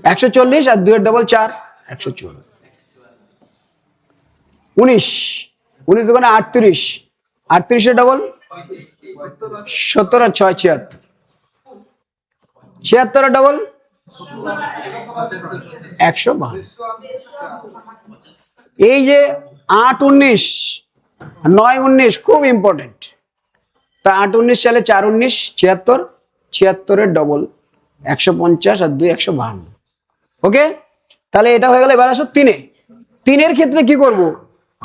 Speaker 1: 140 আর 2 এর ডবল 4, 140। 19, 19 দোকানে 38, 38 এর ডবল 70 আর 6 76, 76 এর ডবল 152। এই যে 8 19 9 19 খুব ইম্পর্টেন্ট। তা 8 19 চালে 4 19 76, 76 এর ডবল 150 আর 2 152। ওকে, তাহলে এটা হয়ে গেল। এবার আসো 3-এ। 3-এর ক্ষেত্রে কি করব?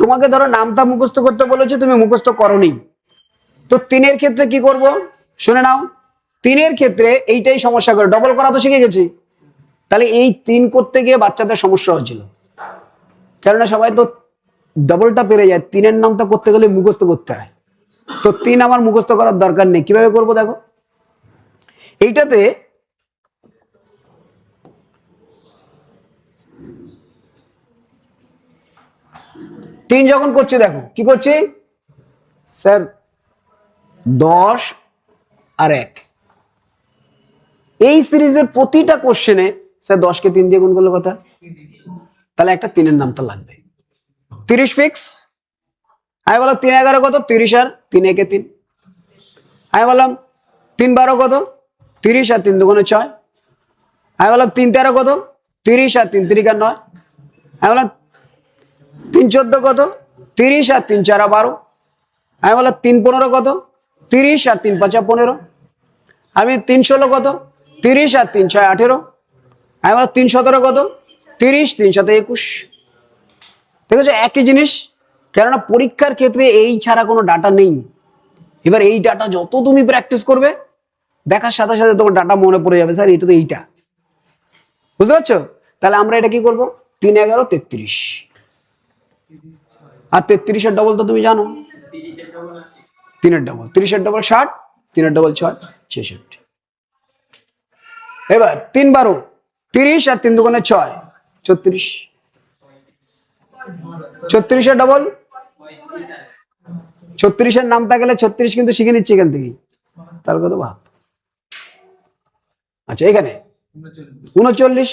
Speaker 1: তোমাকে ধরো নামটা মুখস্থ করতে বলেছে, তুমি মুখস্থ করোনি, তো 3-এর ক্ষেত্রে কি করব শুনে নাও। 3-এর ক্ষেত্রে এইটাই সমস্যা করে, ডবল করা তো শিখে গেছি, তাহলে এই 3 করতে গিয়ে বাচ্চাদের সমস্যা হচ্ছিল, কেননা সবাই তো ডবলটা পেরে যায়, 3-এর নামটা করতে গেলে মুখস্থ করতে হয়। তো 3 আমার মুখস্থ করার দরকার নেই, কিভাবে করব দেখো। এইটাতে তিন যখন করছে, দেখো কি করছে স্যার, 10 আর 1। এই সিরিজের প্রতিটা কোশ্চেনে স্যার 10 কে 3 দিয়ে গুণ করলে কথা, তাহলে একটা 3-এর নামটা লাগবে। 30 ফিক্স। আমি বললাম 3 11 কত, 30 আর 3 একে 3। আমি বললাম 3 12 কত, 30 আর 3 দুগুণে 6। আমি বললাম 3 13 কত, 30 আর 3 3 9। আমি বললাম 3 14 কত, 30 আর 3 4 12। আমি বললাম 3 15 কত, 30 আর 3 5 15। আমি 3 16 কত, 30 আর 3 6 18। আমি বললাম 3 17 কত, 30 3 7 21। ঠিক আছে, একই জিনিস, কেননা পরীক্ষার ক্ষেত্রে এই ছাড়া কোনো ডাটা নেই। এবার এই ডাটা যত তুমি প্র্যাকটিস করবে, দেখার সাথে সাথে তোমার ডাটা মনে পড়ে যাবে, স্যার এটা তো এইটা। বুঝতে পারছো? তাহলে আমরা এটা কি করব, 3 11 33। আর 33 এর ডবল তো তুমি জানো, 3 এর ডবল 30 এর ডবল 60, 3 এর ডবল 6 66। এবার 3 12 30 আর 3 দুগুণে 6 34। 36 এর ডবল 36 এর নামটা গেলে 36 কিন্তু শিখে নিচ্ছি এখান থেকে, তার কত 72। আচ্ছা, এখানে 39,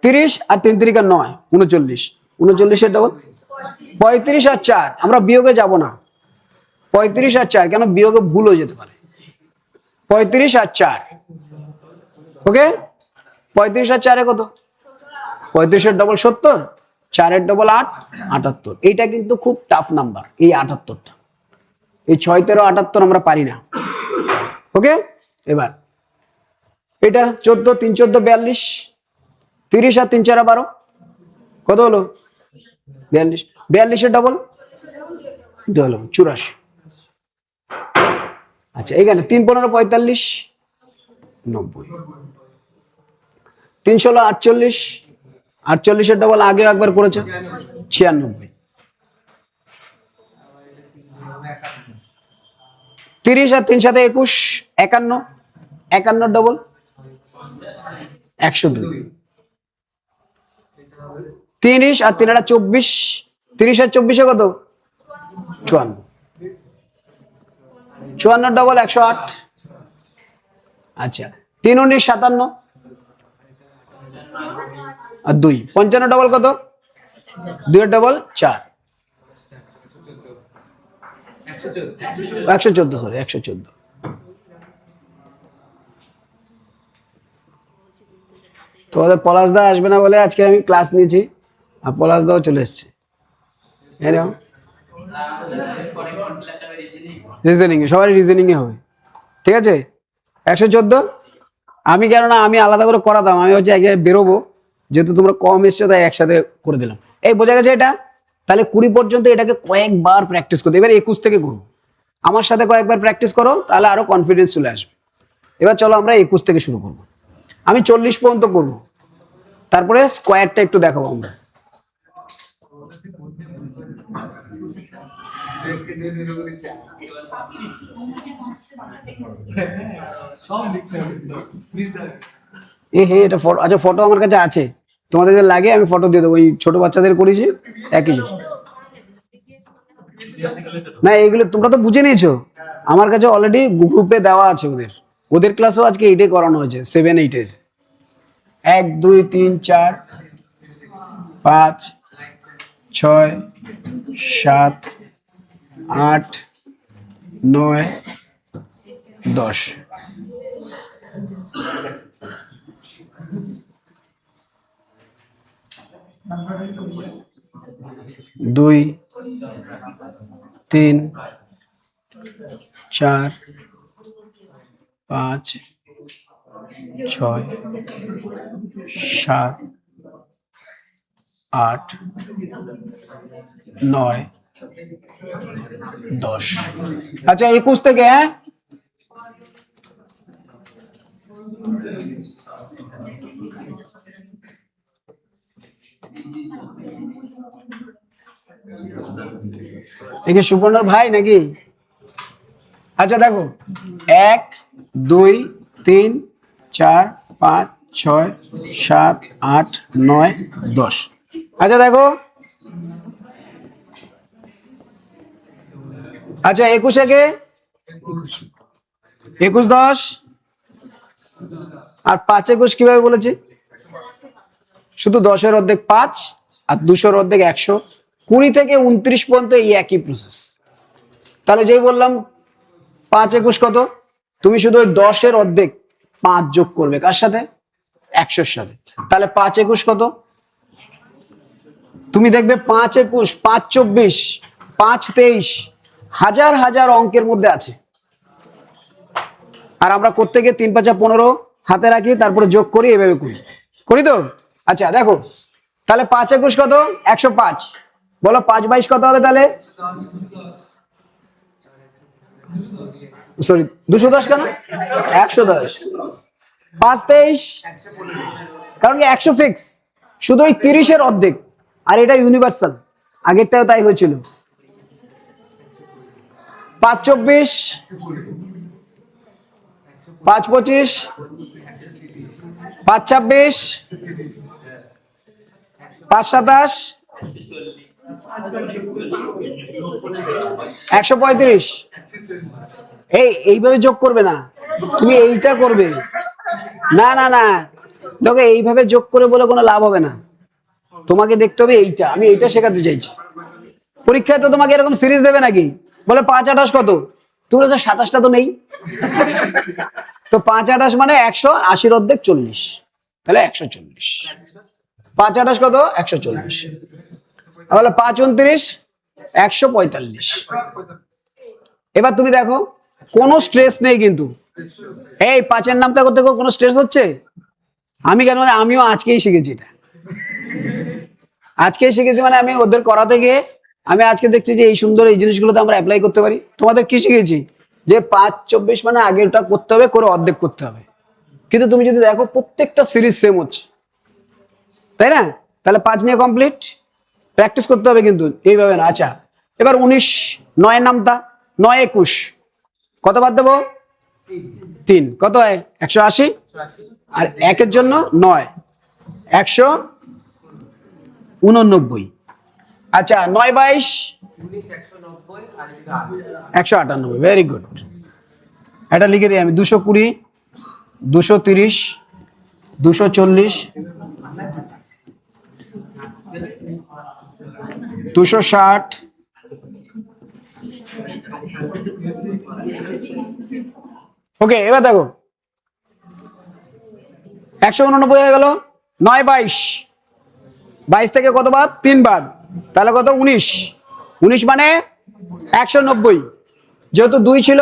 Speaker 1: 30 আর 3 3 9 39, 39 এর ডবল 35 আর 4। আমরা বিয়োগে যাব না, 35 আর 4, কেন বিয়োগে ভুল হয়ে যেতে পারে। 35 আর 4, ওকে। 35 আর 4 কত, 35 এর ডবল 70, 4 এর ডবল 8 78। এইটা কিন্তু খুব টাফ নাম্বার, এই 78টা। এই 6 13 78 আমরা পারি না। ওকে, এবার এটা 14 3 14 42, 30 আর 3 4 12 কত হলো 42। 42 এর ডবল 2 হলো 84। আচ্ছা, এখানে 3 15 45 90, 3 16 48, 48 এর ডবল আগেও একবার করেছে 96। 30 আর 3 7 21 51, 51 ডবল 102। 30 আর 3 24, 30 আর 24 কত 54, 54 ডবল 108। আচ্ছা, 3 19 57 আর 2 55 ডবল কত, 2 এর ডবল 4 114, সরি 114। তোমাদের পলাশদা আসবে না বলে আজকে আমি ক্লাস নিয়েছি, আর পলাশদাও চলে এসছে। রিজনিং, সবাই রিজনিং এ হবে, ঠিক আছে। 114। আমি কেননা আমি আলাদা করে করাতাম, আমি হচ্ছে এক জায়গায় বেরোবো, যেহেতু তোমরা কম এসছো তাই একসাথে করে দিলাম। এই বোঝা গেছে এটা? তাহলে 20 পর্যন্ত এটাকে কয়েকবার প্র্যাকটিস করতে। এবার 21 থেকে করবো, আমার সাথে কয়েকবার প্র্যাকটিস করো, তাহলে আরো কনফিডেন্স চলে আসবে। এবার চলো আমরা 21 থেকে শুরু করবো। আমি 40 পর্যন্ত করবো, তারপরে স্কোয়ারটা একটু দেখাবো আমরা। এটা ফটো, আচ্ছা ফটো আমার কাছে আছে, তোমাদের যদি লাগে আমি ফটো দিয়ে দেবো। ওই ছোট বাচ্চাদের করেছি একই। না, এগুলো তোমরা তো বুঝে নিয়েছো, আমার কাছে অলরেডি গ্রুপে দেওয়া আছে ওদের। ওদের ক্লাসও আজকে 8-এ করানো হয়েছে, 7-8-এর। 1 2 3 4 5 6 7 8 9 10। 2 3 4 5 6 7 8 9 10। আচ্ছা 21 থেকে, হ্যাঁ একে সুপর্ণর ভাই নাকি? আচ্ছা দেখো 1 2 3 4 5 6 7 8 9 10। আচ্ছা দেখো, আচ্ছা 21 কে 21 10 আর 5 21 কিভাবে বলেছি? শুধু 10-এর অর্ধেক 5 আর 200-র অর্ধেক 100। 20 থেকে 29 পর্যন্ত এই একই প্রসেস। তাহলে যেই বললাম 5 21 কত, তুমি শুধু ওই 10-এর অর্ধেক 5 যোগ করবে কার সাথে? 100-র সাথে। তাহলে 5 21 কত? তুমি দেখবে 5 21 5 24 5 23 হাজার হাজার অঙ্কের মধ্যে আছে। আর আমরা করতে গিয়ে 3 5 15 হাতে রাখি, তারপরে যোগ করি, এভাবে করি তো। আচ্ছা দেখো, তাহলে 5 21 কত? 105। বলো 5 22 কত হবে তাহলে? সরি 210 কেন? 110। 5 23, কারণ কি 100 ফিক্স, শুধু ওই 30-এর অর্ধেক। আর এটা ইউনিভার্সাল, আগেরটাও তাই হয়েছিল। 5 24 5 25 5 26 5 27 135। এইভাবে যোগ করবে না, তুমি এইটা করবে। না না না, দেখো এইভাবে যোগ করে বলে কোনো লাভ হবে না, তোমাকে দেখতে হবে এইটা। আমি এইটা শেখাতে চাইছি। পরীক্ষায় তো তোমাকে এরকম সিরিজ দেবে নাকি? বলে 5 28 কত? তুমি 27টা তো নেই। তো 5 28 মানে 180-র অর্ধেক 40, তাহলে 140। 5 28 কত? 140। তাহলে 5 29 145। এবার তুমি দেখো কোনো স্ট্রেস নেই কিন্তু। এই 5-এর নামটা করতে কোনো স্ট্রেস হচ্ছে? আমি কেন? আমিও আজকেই শিখেছি এটা। আজকেই শিখেছি মানে আমি ওদের করাতে গিয়ে আমি আজকে দেখছি যে এই সুন্দর এই জিনিসগুলো তো আমরা অ্যাপ্লাই করতে পারি। তোমাদের কি শিখেছি? যে 5 24 মানে আগে ওটা করতে হবে, করে অর্ধেক করতে হবে। কিন্তু তুমি যদি দেখো প্রত্যেকটা সিরিজ সেম হচ্ছে, তাই না? তাহলে 5 নিয়ে কমপ্লিট, প্র্যাকটিস করতে হবে কিন্তু এইভাবে না। আচ্ছা এবার 19 9-এর নামটা 9 21 কত বাদ দেবো? 3 কত হয়? 180। আর 1-এর জন্য 9 189। আচ্ছা 9 22 198। ভেরি গুড, এটা লিখে দিই আমি। 220 230 240 260 ওকে। এবার দেখো 189 হয়ে গেল। 9 22 22 থেকে কত বাদ? 3 বাদ, তাহলে কত? 19। 19 মানে 190, যেহেতু 2 ছিল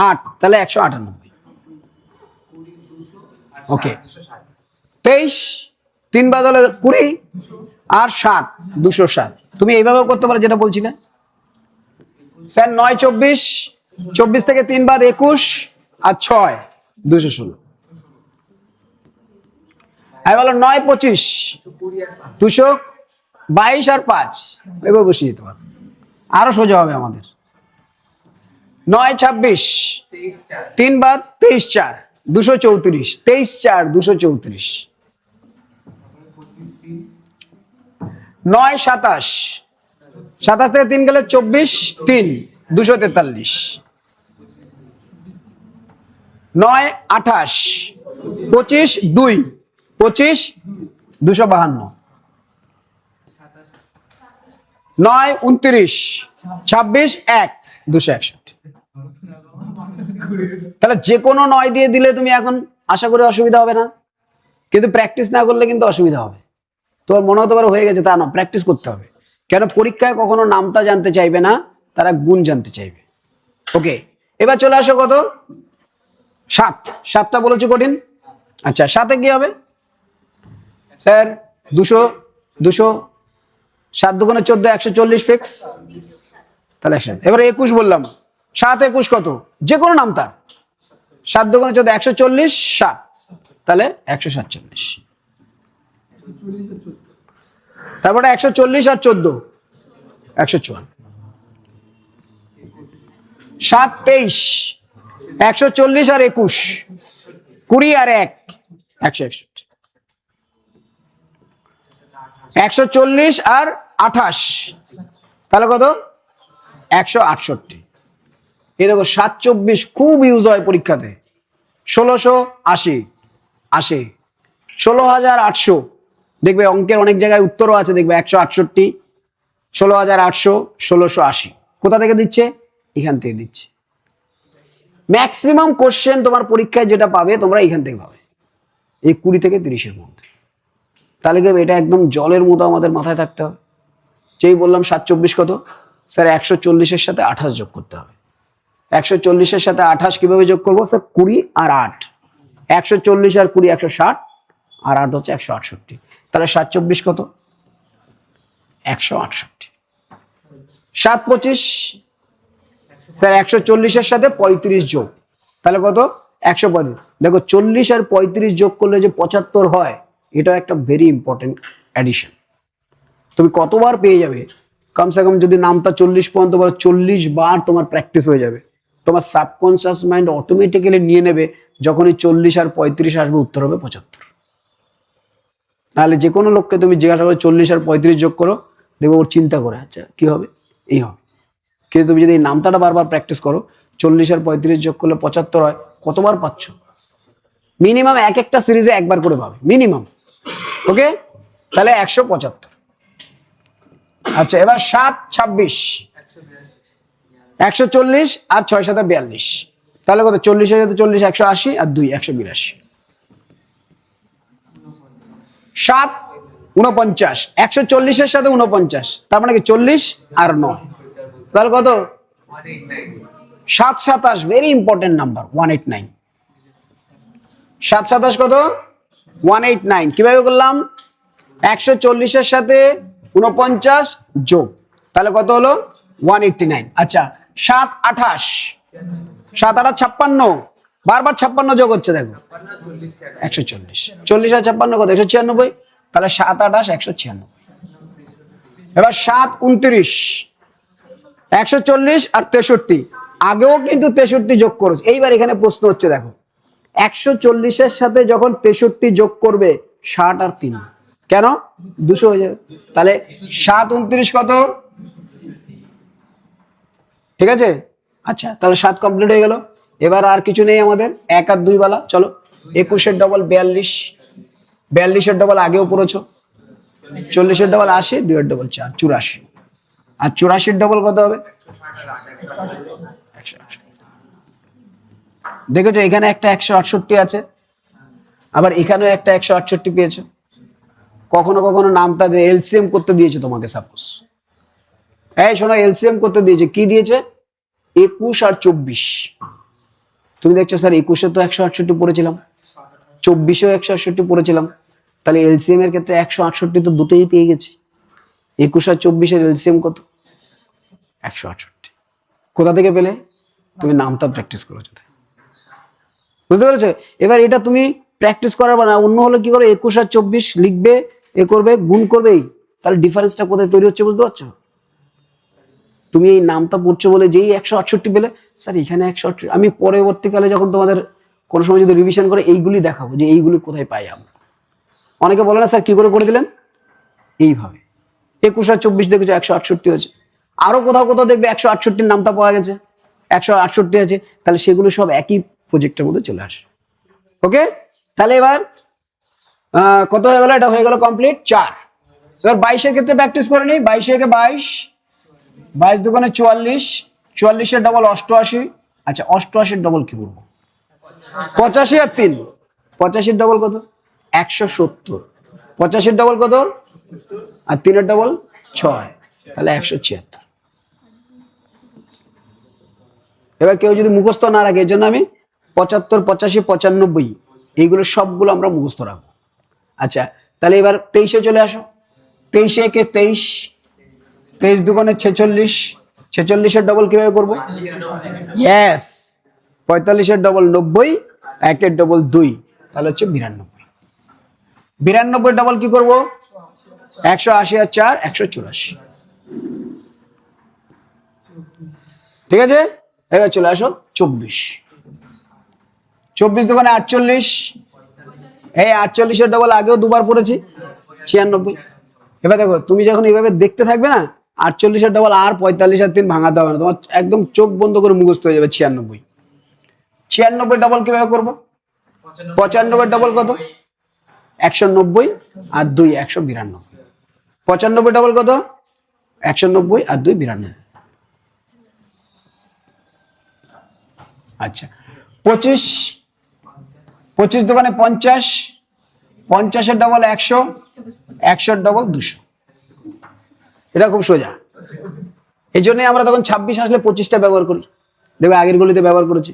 Speaker 1: 8, তাহলে 198। ওকে 23 3 বাদ হলে 20 আর 7 207। তুমি এইভাবেও করতে পারো যেটা বলছি না স্যার। 9 24 24 থেকে 3 বাদ 21 আর 6 216। আমি বলো 9 25 222 আর 5 এবার বসিয়ে দিতে পারো, আরো সোজা হবে আমাদের। 9 26 3 বাদ 23 4 234 23 4 234। 9 27 27 থেকে 3 গেলে 24 3 243। 9 28, 25 2, 25 252, 9 29, 26 1 261। তাহলে যে কোনো 9 দিয়ে দিলে তুমি এখন আশা করি অসুবিধা হবে না, কিন্তু প্র্যাকটিস না করলে কিন্তু অসুবিধা হবে। তোমার মনে হতে পারে হয়ে গেছে, তা না, প্র্যাকটিস করতে হবে। কেন পরীক্ষায় কখনো নামতা জানতে চাইবে না, তারা গুণ জানতে চাইবে। ওকে, এবার চলে আসো কত? 7। 7টা বলেছি কঠিন। আচ্ছা, 7-এ কি হবে স্যার? 200, 200, 7 দুগুণে 14, 140 ফিক্স। তাহলে এবারে 21 বললাম, 7 21 কত? যে কোনো নাম তার। 7 দুগুণে 14, 140, 7, তাহলে 147। তারপরে 140 আর 14, 154। 7 23, 140 আর 21, 20 আর 1, 161। 140 আর 28, তাহলে কত? 168। এই দেখো 7 24 খুব ইউজ হয় পরীক্ষাতে। 1680, 80, 16800। দেখবে অঙ্কের অনেক জায়গায় উত্তরও আছে, দেখবে 168, 16800, 1680। কোথা থেকে দিচ্ছে? এখান থেকে দিচ্ছে। ম্যাক্সিমাম কোশ্চেন তোমার পরীক্ষায় যেটা পাবে তোমরা এখান থেকে পাবে, এই 20 থেকে 30-এর মধ্যে। তাহলে কি এটা একদম জলের মতো আমাদের মাথায় থাকতে হবে। যেই বললাম 7 24 কত স্যার? 140-এর সাথে 28 যোগ করতে হবে। 140-এর সাথে 28 কিভাবে যোগ করবো স্যার? 20 আর 8, 140 আর 20 160, আর 8 হচ্ছে 168। তাহলে 7 24 কত? 168। 7 25 স্যার 140-এর সাথে 35 যোগ, তাহলে কত? 135। দেখো 40 আর 35 যোগ করলে যে 75 হয়, এটা একটা ভেরি ইম্পর্টেন্ট অ্যাডিশন। তুমি কতবার পেয়ে যাবে? কমসে কম যদি নামটা 40 পর্যন্ত বলো, 40 বার তোমার প্র্যাকটিস হয়ে যাবে। তোমার সাবকনসিয়াস মাইন্ড অটোমেটিক্যালি নিয়ে নেবে, যখনই 40 আর 35 আসবে উত্তর হবে 75। তাহলে যে কোনো লোককে তুমি জিজ্ঞাসা করে 40 আর 35 যোগ করো, দেখবো ওর চিন্তা করে, আচ্ছা কি হবে? এই হবে। কিন্তু তুমি যদি এই নামটাটা বারবার প্র্যাকটিস করো, 40 আর 35 যোগ করলে 75 হয়, কতবার পাচ্ছ? মিনিমাম একটা সিরিজে একবার করে পাবে মিনিমাম। ওকে, তাহলে 175। আচ্ছা, এবার 7 26, 140 আর 6 7 42, তাহলে কত? 40-এর সাথে 40, 180, আর 2 182। 7 49, 140-এর সাথে 49, তার মানে কি 40 আর 9, তাহলে কত? 7 27, ভেরি ইম্পর্টেন্ট নাম্বার, 189। 7 27 কত? 189। কিভাবে করলাম? 140-এর সাথে 49 যোগ, তাহলে কত হলো? 189। আচ্ছা, 7 28, 7 8 56, বারবার 56 যোগ হচ্ছে, দেখো 140। 40 আর 56 কত? 196, তাহলে 7 28 196। এবার 7 29, 140 আর 63, আগেও কিন্তু 63 যোগ করেছে। এইবার এখানে প্রশ্ন হচ্ছে, দেখো 140-এর সাথে যখন 63 যোগ করবে, 60 আর 3, কেন? 200 হয়ে যাবে। তাহলে 7 29 কত? ঠিক আছে। আচ্ছা, তাহলে 7 কমপ্লিট হয়ে গেল। এবার আর কিছু নেই আমাদের, 1 আর 2 বালা। চলো, 21-এর ডবল 42, 42-এর ডবল আগেও পড়েছো, 40-এর ডবল 80, 2-এর ডবল 4 84, আর 84-এর ডবল কত হবে? 168। দেখেছো এখানে একটা 168 আছে, আবার এখানেও একটা 168 পেয়েছো। কখনো কখনো নামটা এলসিএম করতে দিয়েছে তোমাকে, সাপোজ এই শোনো, এলসিএম করতে দিয়েছে, কি দিয়েছে? 21 আর 24। তুমি দেখছো স্যার 21-এ তো 168 পড়েছিলাম, 24-এও 168 পড়েছিলাম, তাহলে এলসিএম এর ক্ষেত্রে 168 তো দুটোই পেয়ে গেছি। 21 আর 24-এর এলসিএম কত? 168। কোথা থেকে পেলে? তুমি নামটা প্র্যাকটিস করেছো, বুঝতে পেরেছো? এবার এটা তুমি প্র্যাকটিস করার না, অন্য হলে কি করে? 21 আর 24 লিখবে, এ করবে, গুণ করবেই, তাহলে ডিফারেন্সটা কোথায় তৈরি হচ্ছে বুঝতে পারছো? তুমি এই নামটা পড়ছো বলে যেই 168 পেলে, স্যার এখানে 168। আমি পরবর্তীকালে যখন তোমাদের কোনো সময় যদি রিভিশন করে, এইগুলি দেখাবো যে এইগুলি কোথায় পাই আমরা। অনেকে বলে না স্যার কি করে দিলেন? এইভাবে 21 আর 24 দেখেছো 168 হয়েছে, আরো কোথাও কোথাও দেখবে 168 নামটা পাওয়া গেছে, 168 আছে, তাহলে সেগুলো সব একই প্রজেক্টের মধ্যে চলে আসে। ওকে, তাহলে এবার কত হয়ে গেল? এটা হয়ে গেল কমপ্লিট 4। এবার 22-এর ক্ষেত্রে প্র্যাকটিস করে নিই। 22 22, 22 দুগুণে 44, 44-এর ডবল 88। আচ্ছা, 88-এর ডবল কি করবো? 85 আর 3, 85-এর ডবল কত? 170। 85-এর ডবল কত? আর 3-এর ডবল 6, তাহলে 176। এবার কেউ যদি মুখস্থ না রাখে, এর জন্য আমি 75, 85, 95 এইগুলো সবগুলো আমরা মুখস্থ রাখবো। আচ্ছা, তাহলে এবার 23-এ চলে আসো। 23-এ একে 23, 23 দুগুণে 46, 46-এর ডবল কিভাবে করবো? ইয়েস, 45-এর ডবল 90, 1-এর ডবল 2, তাহলে হচ্ছে 92। 92-এর ডবল কি করবো? 180 আর 4 184। ঠিক আছে, এবার চলে আসো 24। 24 দুগুণে 48, এই 48-এর ডবল আগেও দুবার পড়েছি, 96। এবার দেখো, তুমি যখন এইভাবে দেখতে থাকবে না, 48-এর ডবল আর 45 আর 3 ভাঙাতে হবে না, তোমার একদম চোখ বন্ধ করে মুখস্থ হয়ে যাবে 96। 96 ডবল কিভাবে করবো? 95-এর ডবল কত? 190 আর 2 192। 95 ডবল কত? 190 আর 2 92। আচ্ছা, 25, 25 দোকানে 50, 50-এর ডবল 100, 100-এর ডবল 200। এটা খুব সোজা। এই জন্যই আমরা তখন 26 আসলে 25টা ব্যবহার করি। দেখবে আগের গুলিতে ব্যবহার করেছি।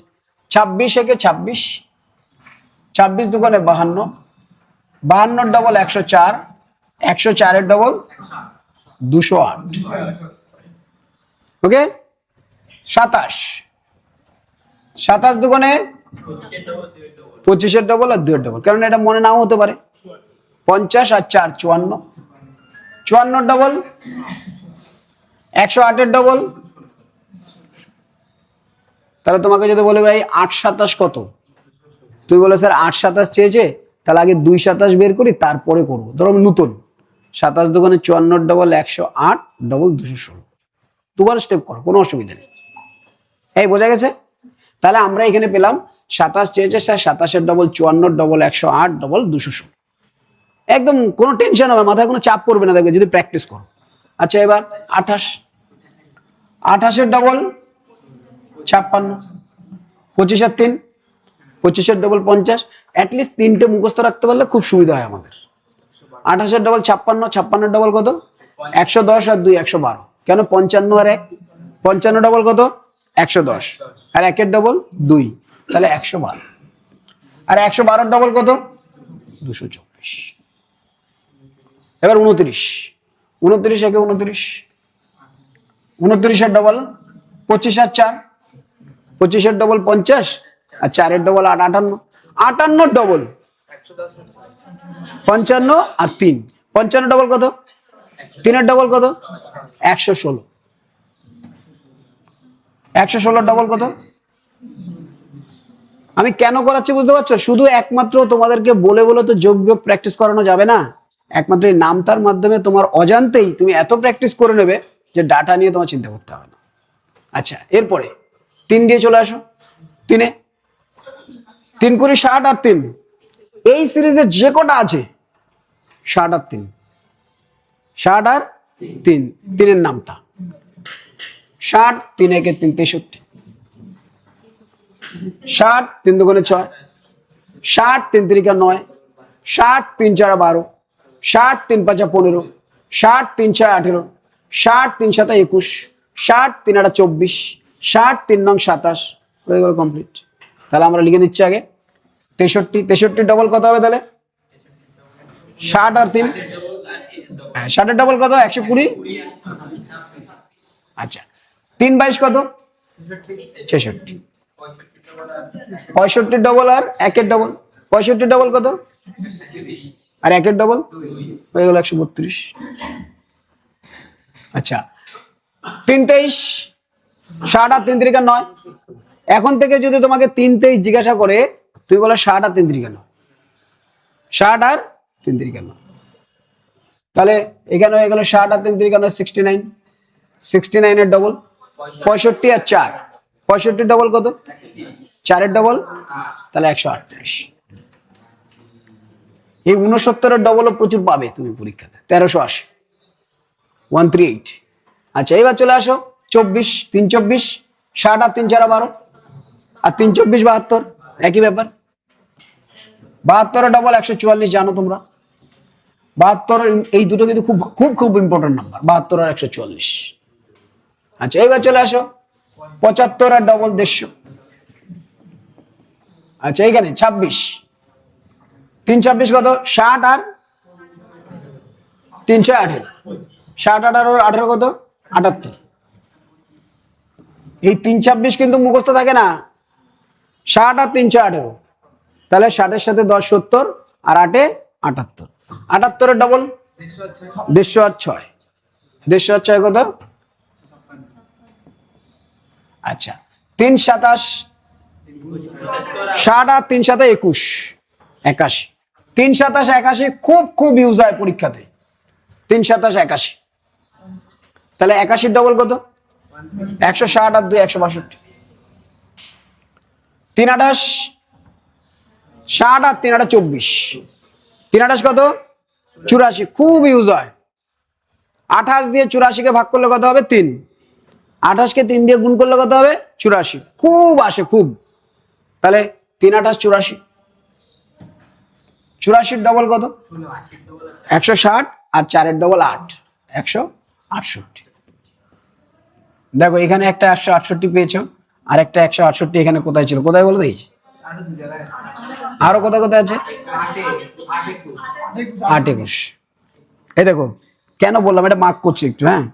Speaker 1: 26 একে 26, 26 দোকানে 52, 52-এর ডবল 104, 104-এর ডবল 208। ওকে, 27, 27 দোকানে 25-এর ডবল আর 2-এর ডবল, কারণ এটা মনে নাও হতে পারে। 50 আর 4 54, 54-এর ডবল 108-এর ডবল। তাহলে তোমাকে যদি বলে ভাই 8 27 কত, তুই বলে স্যার 8 27 চেয়েছে, তাহলে আগে 2 27 বের করি তারপরে করবো। ধরো নতুন 27 দোকানে 54-এর ডবল 108 ডবল 216, দুবার স্টেপ করো, কোনো অসুবিধা নেই। এই বোঝা গেছে? তাহলে আমরা এখানে পেলাম 27 চেয়েছে স্যার, 27-এর ডবল 54-এর ডবল 108 ডবল 216। একদম কোনো টেনশন হবে, মাথায় কোনো চাপ পড়বে না, দেখবে যদি প্র্যাকটিস করো। আচ্ছা, এবার 28, 28-এর ডবল 56, 25 আর 3, 25-এর ডবল 50। অ্যাটলিস্ট 3টে মুখস্থ রাখতে পারলে খুব সুবিধা হয় আমাদের। 28-এর ডবল 56, 56-এর ডবল কত? 110 আর 2 112। কেন? 55 আর 1, 55 ডবল কত? 110 আর 1-এর ডবল 2, তাহলে 112। আর 112-এর ডবল কত? 224। এবার 29, 29 একে 29, 29-এর ডবল 25 আর 4, 25-এর ডবল 50 আর 4-এর ডবল 58, 58-এর ডবল 55 আর 3, 55 ডবল কত? 3-এর ডবল কত? 116, 116 ডবল কত? আমি কেন করাচ্ছি বুঝতে পারছো? শুধু একমাত্র তোমাদেরকে বলে বলে তো যোগ বিয়োগ প্র্যাকটিস করানো যাবে না। একমাত্র এই নামতার মাধ্যমে তোমার অজান্তেই তুমি এত প্র্যাকটিস করে নেবে যে ডাটা নিয়ে তোমার চিন্তা করতে হবে না। আচ্ছা, এরপরে 3 দিয়ে চলে আসো। 3-এ 3 কুড়ি 60 আর 3, এই সিরিজে যে কটা আছে 60 আর 3, 60 আর 3, 3-এর নামতা 60, 3 একে 3 63, 60 3 দুগুণে 6, 60 3 তিরিকা 9, 60 3 4 12, 60 3 5 15, 60 3 6 18, 60 3 7 21, 60 3 8 24, 60 3 9 27। হয়ে গেল কমপ্লিট। তাহলে আমরা লিখে দিচ্ছি আগে 63, 63 ডবল কত হবে তাহলে? 60 আর 3, 60-এর ডবল কত? 120। আচ্ছা, 3 22 কত? 66, 65 ডবল আর 1-এর ডবল, 65 ডবল কত? আর 1-এর ডবল হয়ে গেল 132। আচ্ছা, 3 23, 60 আর 3 তিরিকা 9। এখন থেকে যদি তোমাকে 3 23 জিজ্ঞাসা করে, তুই বলে 60 আর 3 তিরিকা 9, 60 আর 3 তিরিকা 9। তাহলে এখানে হয়ে গেল 60 আর 3 তিরিকা 9 69, 69-এর ডবল 65 আর 4, 65 ডবল কত? 4 ডবল, তাহলে 138। এই 69 ডবলও প্রচুর পাবে তুমি পরীক্ষাতে, 1380, 138। আচ্ছা এবার চলে আসো 24, 3 24, 60 আর 3 4 12, আর 3 24 72, একই ব্যাপার। 72 ডবল 144, জানো তোমরা 72, এই দুটো কিন্তু খুব খুব খুব ইম্পর্টেন্ট নাম্বার, 72 আর 144। আচ্ছা এবার চলে আসো 75 আর ডবল 150। আচ্ছা এইখানে 26, 3 26 কত? 60 আর 318, 60 18 18 কত? 78। এই 3 26 কিন্তু মুখস্থ থাকে না, 60 আর 318, তাহলে 60 এর সাথে 10 70 আর 8 এ 78, 78 এর ডবল 150 আর 6, 150 আর 6 কত? আচ্ছা 3 27, 60 আর 3 7 21, 81, 3 27 81 খুব খুব ইউজ হয় পরীক্ষাতে, 3 27 81, তাহলে 81 ডবল কত? 160 আর 2 162, 3 28, 60 আর 3 8 24, 3 28 কত? 84, খুব ইউজ হয়। 28 দিয়ে 84 কে ভাগ করলে কত হবে? 3। 28 কে 3 দিয়ে গুণ করলে কত হবে? 84, খুব আসে খুব। তাহলে 3 28 84, 84 ডবল কত? 160 আর 4 এর ডবল 8, 168। দেখো এখানে একটা 168 পেয়েছো, আর একটা 168 এখানে কোথায় ছিল? কোথায় বলো দেখি, আরো কোথায় কোথায় আছে? 8 21। এই দেখো কেন বললাম, এটা মার্ক করছি একটু, হ্যাঁ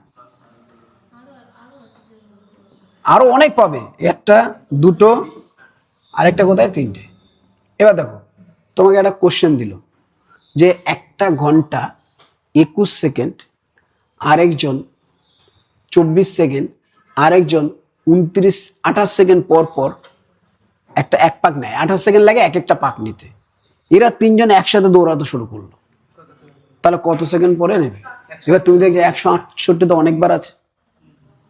Speaker 1: আরো অনেক পাবে, একটা দুটো আরেকটা কোথায়? 3টে। এবার দেখো তোমাকে একটা কোশ্চেন দিল যে একটা ঘন্টা 21 সেকেন্ড, আরেকজন 24 সেকেন্ড, আরেকজন 28 সেকেন্ড পর পর একটা এক পাক নেয়, 28 সেকেন্ড লাগে এক একটা পাক নিতে। এরা তিনজন একসাথে দৌড়াতে শুরু করলো, তাহলে কত সেকেন্ড পরে নেবে? এবার তুমি দেখছো 168 তো অনেকবার আছে,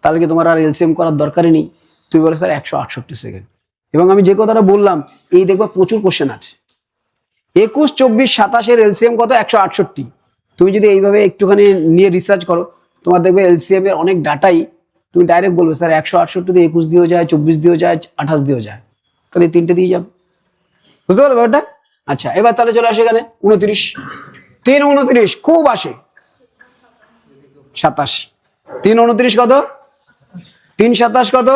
Speaker 1: তাহলে কি তোমার আর এলসিএম করার দরকারই নেই। তুই বলে স্যার 168 সেকেন্ড। এবং আমি যে কথাটা বললাম, এই দেখবা প্রচুর কোশ্চেন আছে। 21 24 27 এলসিএম কত? 168। তুমি যদি এইভাবে একটুখানি নিয়ে রিসার্চ করো, তোমার দেখবে এলসিএম এর অনেক ডাটাই তুমি ডাইরেক্ট বলবে স্যার 168 দিয়ে 21 দিয়েও যায়, 24 দিয়েও যায়, 28 দিয়েও যায়, তাহলে 3টে দিয়ে যাবে। বুঝতে পারলো ব্যাপারটা? আচ্ছা এবার তাহলে চলে আসে এখানে 29, 3 29 খুব আসে, 27, 3 29 কত? 3 27 কত?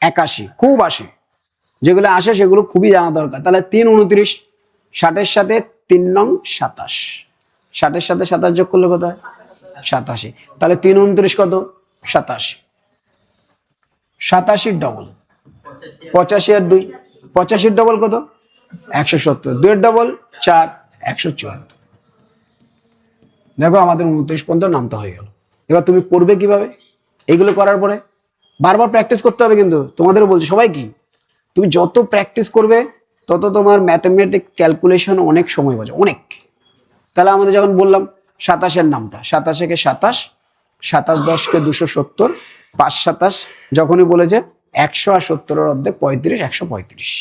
Speaker 1: 81, খুব আসে। যেগুলো আসে সেগুলো খুবই জানা দরকার। তাহলে 3 29, 60 সাথে 3 নং 27, 60 সাথে 27 যোগ করলে কত হয়? 87। তাহলে 3 29 কত? 87, 87 ডবল 85 আর 2, 85 ডবল কত? 170, 2 এর ডবল 4, 174। দেখো আমাদের 29 পর্যন্ত নামতে হয়ে গেল। এবার তুমি পড়বে কিভাবে? এইগুলো করার পরে বারবার প্র্যাকটিস করতে হবে, কিন্তু তোমাদেরও বলছি সবাই কি, তুমি যত প্র্যাকটিস করবে তত তোমার ম্যাথমেটিক্স ক্যালকুলেশন অনেক সময় বাঁচে, অনেক। তাহলে আমাদের যখন বললাম 27 নামতা, 27 কে 27, 27 10 কে 270, 5 27 যখনই বলেছে 100 আর 70 এর অর্ধেক 35, 135।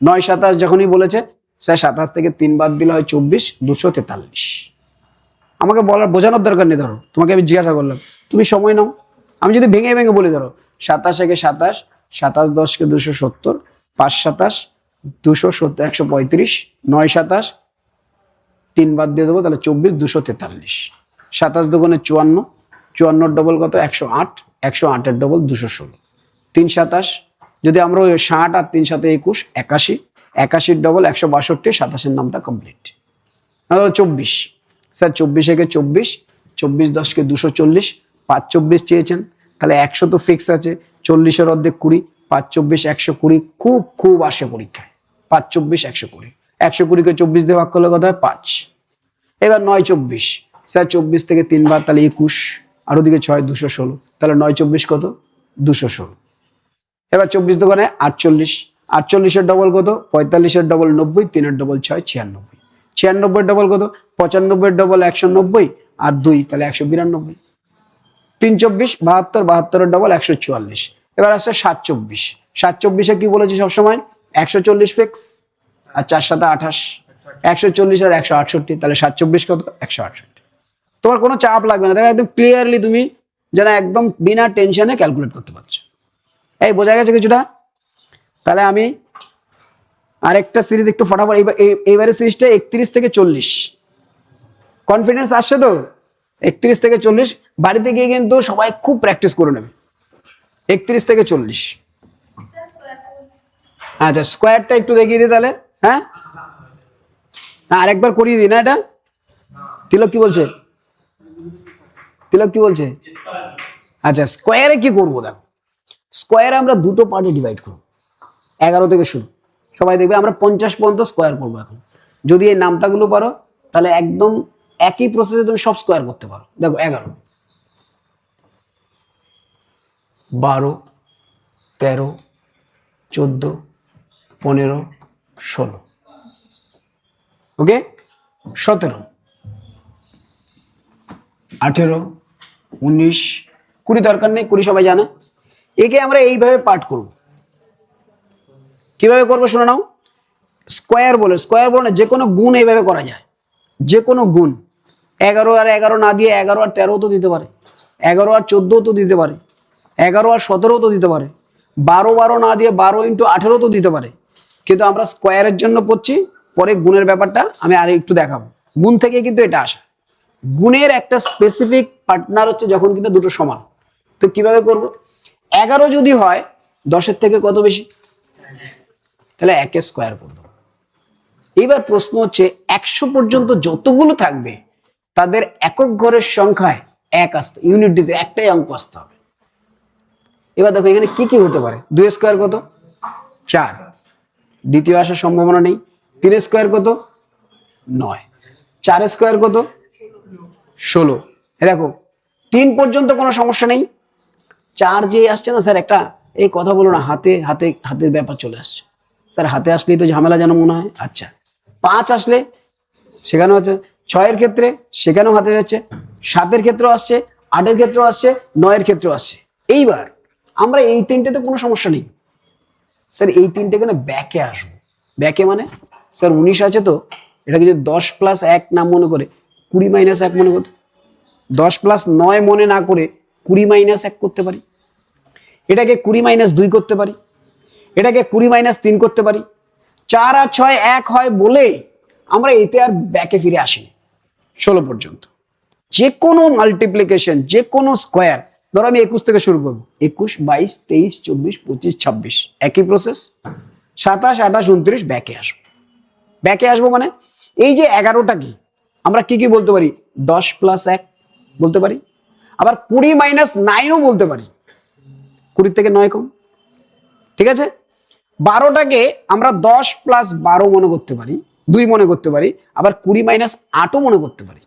Speaker 1: 9 27 যখনই বলেছে স্যার 27 থেকে 3 বাদ দিলে হয় 24, 243। আমাকে বলার বোঝানোর দরকার নেই, ধরো তোমাকে আমি জিজ্ঞাসা করলাম, তুমি সময় নাও, আমি যদি ভেঙে ভেঙে বলি, ধরো 27 কে 27, 27 10 কে 270, 5 27 270, 135, 9 27 3 বাদ দিয়ে দেবো, তাহলে 24, 243। 27 দুগুণে 54, 54 ডবল কত? 108, 108 এর ডবল 216। 3 27 যদি আমরা ওই 60 আর 3 7 21, 81, 81 ডবল 162, 27 নামটা কমপ্লিট। 24 স্যার 24 কে 24, 24 10 কে 240, 5 24 চেয়েছেন, তাহলে 100 তো ফিক্স আছে, 40 এর অর্ধেক 20, 5 24 120, খুব খুব আসে পরীক্ষায় 5 24 120। 120 কে 24 দিয়ে ভাগ করলে কত হয়? 5। এবার 9 24 স্যার 24 থেকে 3 বার, তাহলে 21, আর ওদিকে 6 216, তাহলে 9 24 কত? 216। এবার 24 দোকানে 48, 48 এর ডবল কত? 45 এর ডবল 90, 3 এর ডবল 6 96, 96 এর ডবল কত? 95 এর ডবল 190 আর 2, তাহলে 192। 3 24 72, 72 এর ডবল 144। এবার আসছে 7 24, 7 24-এ কি বলেছি সবসময় 140 ফিক্স আর 4 7 28, 140 আর 168, তাহলে 7 24 কত 168। তোমার কোনো চাপ লাগবে না, দেখো একদম ক্লিয়ারলি তুমি যেন একদম বিনা টেনশনে ক্যালকুলেট করতে পারছো। এই বোঝা গেছে কিছুটা? তাহলে আমি আরেকটা সিরিজ একটু ফটাফট, এইবারে সিরিজটা 31 থেকে 40, কনফিডেন্স আসছে তো? 31 থেকে 40 বাড়িতে গিয়ে কিন্তু সবাই খুব প্র্যাকটিস করে নেবে। 31 থেকে 40, আচ্ছা স্কোয়ারটা একটু দেখিয়ে দিই তাহলে। হ্যাঁ আরেকবার করিয়ে দিই না এটা? তিলক কি বলছে? তিলক কি বলছে? আচ্ছা স্কোয়ারে কি করবো দেখো, স্কোয়ারে আমরা দুটো পার্টে ডিভাইড করবো, 11 থেকে শুরু। সবাই দেখবে আমরা 50 পর্যন্ত স্কোয়ার করবো এখন। যদি এই নামতাগুলো পারো তাহলে একদম একই প্রসেসে তুমি সব স্কোয়ার করতে পারো। দেখো 11, 12, 13, 14, 15, 16, ওকে, 17, 18, 19, 20 দরকার নেই, 20 সবাই জানে। একে আমরা এইভাবে পার্ট করব। কিভাবে করবো শোনো নাও, স্কোয়ার বলে না, যে কোনো গুণ এইভাবে করা যায়, যে কোনো গুণ। 11 আর 11 না দিয়ে 11 আর 13 তো দিতে পারে, 11 আর 14 তো দিতে পারে, 11 আর 17 তো দিতে পারে, 12 12 না দিয়ে 12 × 18 তো দিতে পারে। কিন্তু আমরা স্কোয়ারের জন্য পড়ছি, পরে গুণের ব্যাপারটা আমি আর একটু দেখাবো। গুণ থেকে কিন্তু এটা আসে। গুণের একটা স্পেসিফিক পার্টনার হচ্ছে যখন কিন্তু দুটো সমান। তো কিভাবে করব, 11 যদি হয় 10-এর থেকে কত বেশি, তাহলে 1 স্কোয়ার করবো। এবার প্রশ্ন হচ্ছে 100 পর্যন্ত যতগুলো থাকবে তাদের একক ঘরের সংখ্যায় 1 আসতে, ইউনিট ডিজিট একটাই অঙ্ক আসতে হবে। এবার দেখো এখানে কি কি হতে পারে, 2 স্কোয়ার কত 4, দ্বিতীয় আসার সম্ভাবনা নেই। 3 স্কোয়ার কত 9, 4 স্কোয়ার কত 16। দেখো 3 পর্যন্ত কোনো সমস্যা নেই। 4 যে আসছে না স্যার, একটা এই কথা বলো না, হাতের ব্যাপার চলে আসছে স্যার, হাতে আসলেই তো ঝামেলা যেন মনে হয়। আচ্ছা 5 আসলে সেখানেও আছে, 6-এর ক্ষেত্রে সেখানেও হাতে যাচ্ছে, 7-এর ক্ষেত্রেও আসছে, 8-এর ক্ষেত্রেও আসছে, 9-এর ক্ষেত্রেও আসছে। এইবার আমরা এই তিনটেতে কোনো সমস্যা নেই স্যার, এই তিনটে কেন ব্যাকে আসবো। ব্যাকে মানে স্যার 19 আছে তো, এটাকে যদি 10 + 1 না মনে করে 20 - 1 মনে করতে, 10 + 9 মনে না করে 20 - 1 করতে পারি, এটাকে 20 - 2 করতে পারি, এটাকে 20 - 3 করতে পারি। 4 আর 6 1 হয় বলে আমরা এতে আর ব্যাকে ফিরে আসিনি 16 পর্যন্ত। যে কোনো মাল্টিপ্লিকেশন, যে কোনো স্কোয়ার, ধরো আমি 21 থেকে শুরু করবো, 21, 22, 23, 24, 25, 26, একই প্রসেস। 27, 28, 29 ব্যাকে আসবো। ব্যাকে আসবো মানে এই যে 11টাকে আমরা কি কি বলতে পারি, 10 + 1 বলতে পারি, আবার 20 - 9ও বলতে পারি, 20 থেকে 9 কম, ঠিক আছে। 12টাকে আমরা 10 + 12 মনে করতে পারি, 2 মনে করতে পারি, আবার 20 - 8ও মনে করতে পারি।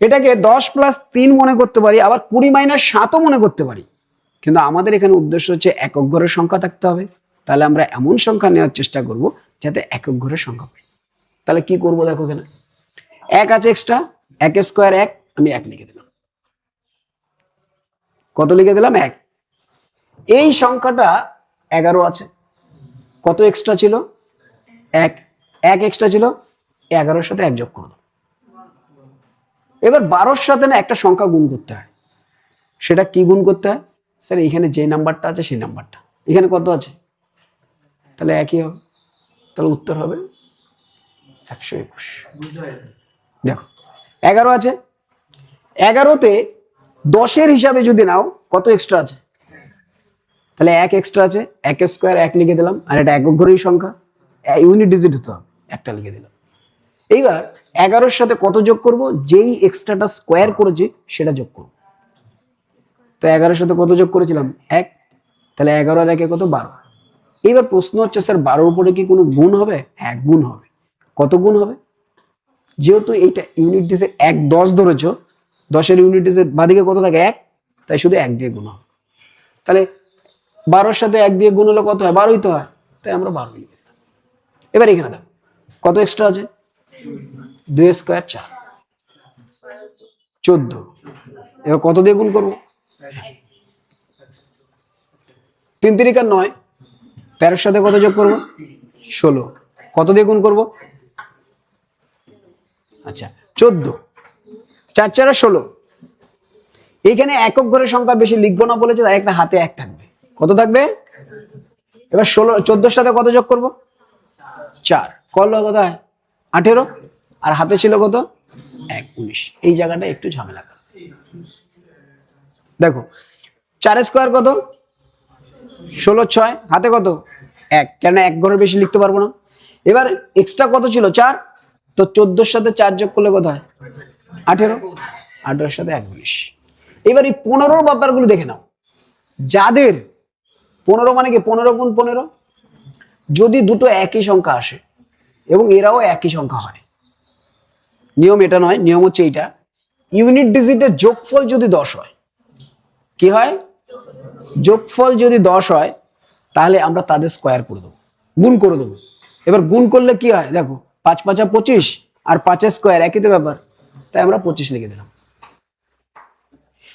Speaker 1: এটাকে 10 + 3 মনে করতে পারি, আবার 20 - 7ও মনে করতে পারি। কিন্তু আমাদের এখানে উদ্দেশ্য হচ্ছে একক ঘরের সংখ্যা থাকতে হবে। তাহলে আমরা এমন সংখ্যা নেওয়ার চেষ্টা করব যাতে একক ঘরের সংখ্যা পাই। তাহলে কি করব দেখো, এখানে 1 আছে এক্সট্রা, 1 স্কোয়ার 1, আমি 1 লিখে দিলাম। কত লিখে দিলাম 1। এই সংখ্যাটা 11 আছে, কত এক্সট্রা ছিল 1, 1 এক্সট্রা ছিল, 11-এর সাথে 1 যোগ করব। এবার 12-এর সাথে না একটা সংখ্যা গুণ করতে হয়। সেটা কি গুণ করতে হয় স্যার, এখানে যে নাম্বারটা আছে সেই নাম্বারটা, এখানে কত আছে, তাহলে একই হবে, তাহলে উত্তর হবে 121। দেখো 11 আছে, 11তে 10-এর হিসাবে যদি নাও কত এক্সট্রা আছে, তাহলে 1 এক্সট্রা আছে, 1 স্কোয়ার 1 লিখে দিলাম, আর এটা একক ঘরের সংখ্যা, ইউনিট ডিজিট হতে হবে, একটা লিখে দিলাম। এইবার 11-এর সাথে কত যোগ করব, যেই এক্সট্রাটা স্কোয়ার করেছি সেটা যোগ করব। তো 11-এর সাথে কত যোগ করেছিলাম 1, তাহলে 11 আর 1 কত 12। এইবার প্রশ্ন হচ্ছে স্যার 12-এর উপরে কি কোনো গুণ হবে? হ্যাঁ গুণ হবে। কত গুণ হবে, যেহেতু এইটা ইউনিট ডিজিট 1 10 ধরেছো, 10-এর ইউনিট ডিজিট বাদিকে কত থাকে 1, তাই শুধু 1 দিয়ে গুণ হবে। তাহলে 12-এর সাথে 1 দিয়ে গুণ হলে কত হয়, 12ই তো হয়, তাই আমরা 12 লিখে দিলাম। এবার এখানে দেখো কত এক্সট্রা আছে, 2 স্কোয়ার 4, 14। এবার কত দিয়ে গুণ করবো, তিন তিরিকা 9, 13-এর সাথে কত যোগ করবো? 16। কত দিয়ে গুণ করবো? আচ্ছা 14, 4 4 16। এইখানে একক ঘরের সংখ্যা বেশি লিখবো না বলেছে, তাই একটা হাতে 1 থাকবে। কত থাকবে? এবার 14-এর সাথে কত যোগ করবো? 4। করলো কত হয়? 18। আর হাতে ছিল কত? 1, 19। এই জায়গাটা একটু ঝামেলা। দেখো 4 স্কোয়ার কত? 16 6, হাতে কত? 1, কেন 1 ঘরের বেশি লিখতে পারবো না। এবার এক্সট্রা কত ছিল? 4। তো 14-এর সাথে 4 যোগ করলে কত হয়? 18। 18-এর সাথে 1, 19। এবার এই 15-র ব্যাপারগুলো দেখে নাও। যাদের 15 মানে কি? 15 গুণ 15, যদি দুটো একই সংখ্যা আসে এবং এরাও একই সংখ্যা হয়, নিয়ম এটা নয়, নিয়ম হচ্ছে এইটা, ইউনিট ডিজিটের যোগফল যদি 10 হয়, কি হয়? যোগফল যদি 10 হয় তাহলে আমরা তাদের স্কোয়ার করে দেবো, গুণ করে দেবো। এবার গুণ করলে কি হয় দেখো, 5 5 25 আর 5-এর স্কোয়ার একই তো ব্যাপার, তাই আমরা 25 লিখে দিলাম।